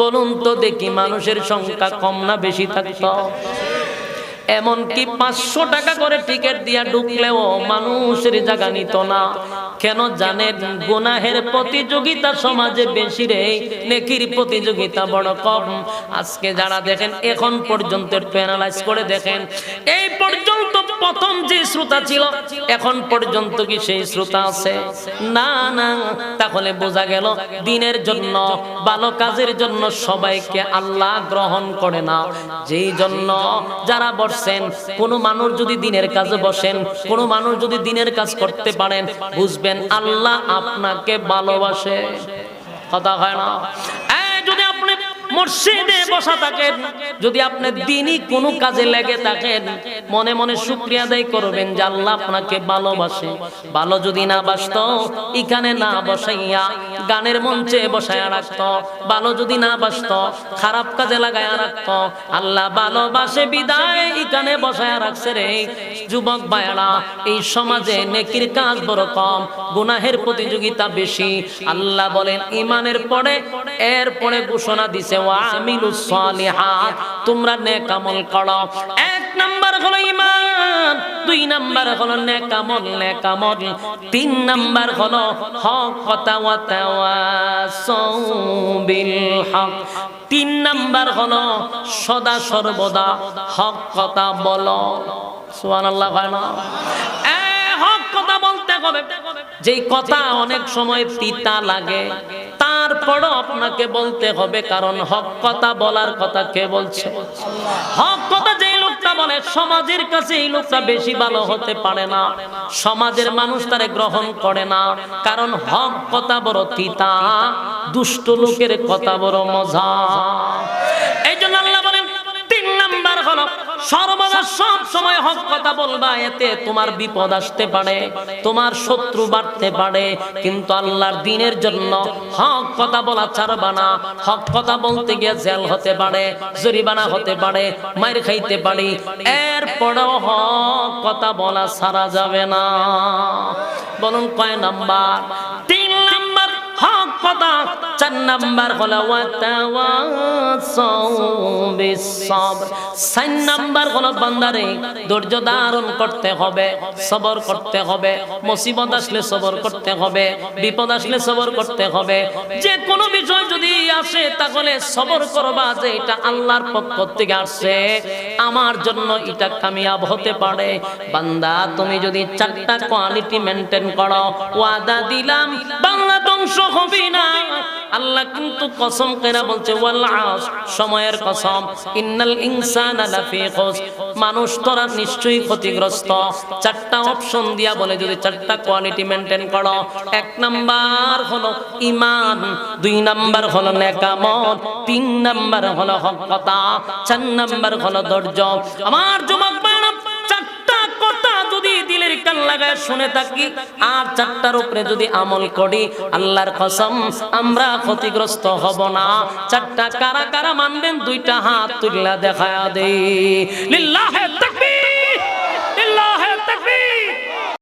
বলুন তো দেখি মানুষের সংখ্যা কম না বেশি থাকতো? এমনকি 500 টাকা করে টিকিট দিয়া ঢুকলেও মানুষের জায়গা নিত না। কেন জানেন? গুনাহের প্রতিযোগিতা সমাজে বেশি রে, নেকির প্রতিযোগিতা বড় কম। আজকে যারা দেখেন এখন পর্যন্ত প্যানালাইজ করে দেখেন, এই পর্যন্ত প্রথম যে শ্রোতা ছিল এখন পর্যন্ত কি সেই শ্রোতা আছে? না না। তাহলে বোঝা গেল দিনের জন্য, ভালো কাজের জন্য সবাইকে আল্লাহ গ্রহণ করে না। যেই জন্য যারা বসেন, কোন মানুষ যদি দিনের কাজে বসেন, কোন মানুষ যদি দিনের কাজ করতে পারেন, বুঝবেন আল্লাহ আপনাকে ভালোবাসে। কথা হয় না? যদি আপনি মসজিদে বসা থাকেন, যদি আপনি দিনই কোনো কাজে লেগে থাকেন, মনে মনে শুকরিয়া আদায় করবেন যে আল্লাহ আপনাকে ভালোবাসে। ভালো যদি না বাসতো এখানে না বসাইয়া গানের মঞ্চে বসায়া রাখতো, ভালো যদি না বাসতো খারাপ কাজে লাগায়া রাখতো। আল্লাহ ভালোবাসে বিদায় এখানে বসায়া রাখছে রে। যুবক ভাইরা, এই সমাজে নেকির কাজ বড় কম, গুনাহের প্রতিযোগিতা বেশি। আল্লাহ বলেন ঈমানের পরে এরপরে ঘোষণা দিছে ওয়ামিলুস সালিহাত, তোমরা নেক আমল করো। এক নাম্বার হলো ঈমান, দুই নাম্বার হলো নেক আমল, নেক আমল। তিন নাম্বার হলো হক কথা ওয়া তাওয়াসাউ বিল হক। তিন নাম্বার হলো সদা সর্বদা হক কথা বলো। সুবহানাল্লাহ। হক কথা বলতে হবে, যেই কথা অনেক সময় তিতা লাগে, তারপরও আপনাকে বলতে হবে, কারণ হক কথা বলার কথা কে বলছে? হক কথা যেই লোকটা বলে সমাজের কাছে এই লোকটা বেশি ভালো হতে পারে না, সমাজের মানুষ তারে গ্রহণ করে না, কারণ হক কথা বড় তিতা, দুষ্ট লোকের কথা বড় মজা। এই জন্য আল্লাহ বলেন তিন নাম্বার হলো সর্বদা সব সময় হক কথা বলবা, এতে তোমার বিপদ আসতে পারে, তোমার শত্রু বাড়তে পারে, কিন্তু আল্লাহর দ্বীনের জন্য হক কথা বলা ছাড়বা না। হক কথা বলতে গিয়ে জেল হতে পারে, জরিমানা হতে পারে, মাইর খাইতে পারি, এরপরও হক কথা বলা ছাড়া যাবে না। বলুন কয় নাম্বার? তিন নাম্বার হক কথা। 4 নাম্বার হলো ওয়াতাওয়াসাউ বিসসবর। 4 নাম্বার হলো বান্দারে ধৈর্য ধারণ করতে হবে, সবর করতে হবে। মুসিবত আসলে সবর করতে হবে, বিপদ আসলে সবর করতে হবে। যে কোনো বিষয় যদি আসে তাহলে সবর করবা যে এটা আল্লাহর পক্ষ থেকে আসছে, আমার জন্য এটা কামিয়াব হতে পারে। বান্দা তুমি যদি 4টা কোয়ালিটি মেইনটেইন করো, ওয়াদা দিলাম বাংলা ধ্বংস হবে না। আল্লাহ কিন্তু কসম করে বলছে ওয়াল আস, সময়ের কসম, ইন্নাল ইনসানা লাফি খুসর, মানুষ তোরা নিশ্চয়ই ক্ষতিগ্রস্ত। 4টা অপশন দিয়া বলে যদি 4টা কোয়ালিটি মেইনটেইন করো, 1 নাম্বার হলো ঈমান, 2 নাম্বার হলো নেকামত, 3 নাম্বার হলো হক কথা, 4 নাম্বার হলো ধৈর্য। আমার যুবক ভাইরা, 4টা কথা যদি দিলের কান লাগায় শুনে থাকি আর 4টার উপরে যদি আমল করি, আল্লাহর কসম আমরা ক্ষতিগ্রস্ত হব না। 4টা কারা কারা মানবেন? 2টা হাত তুললা দেখায়া দেই। লিল্লাহি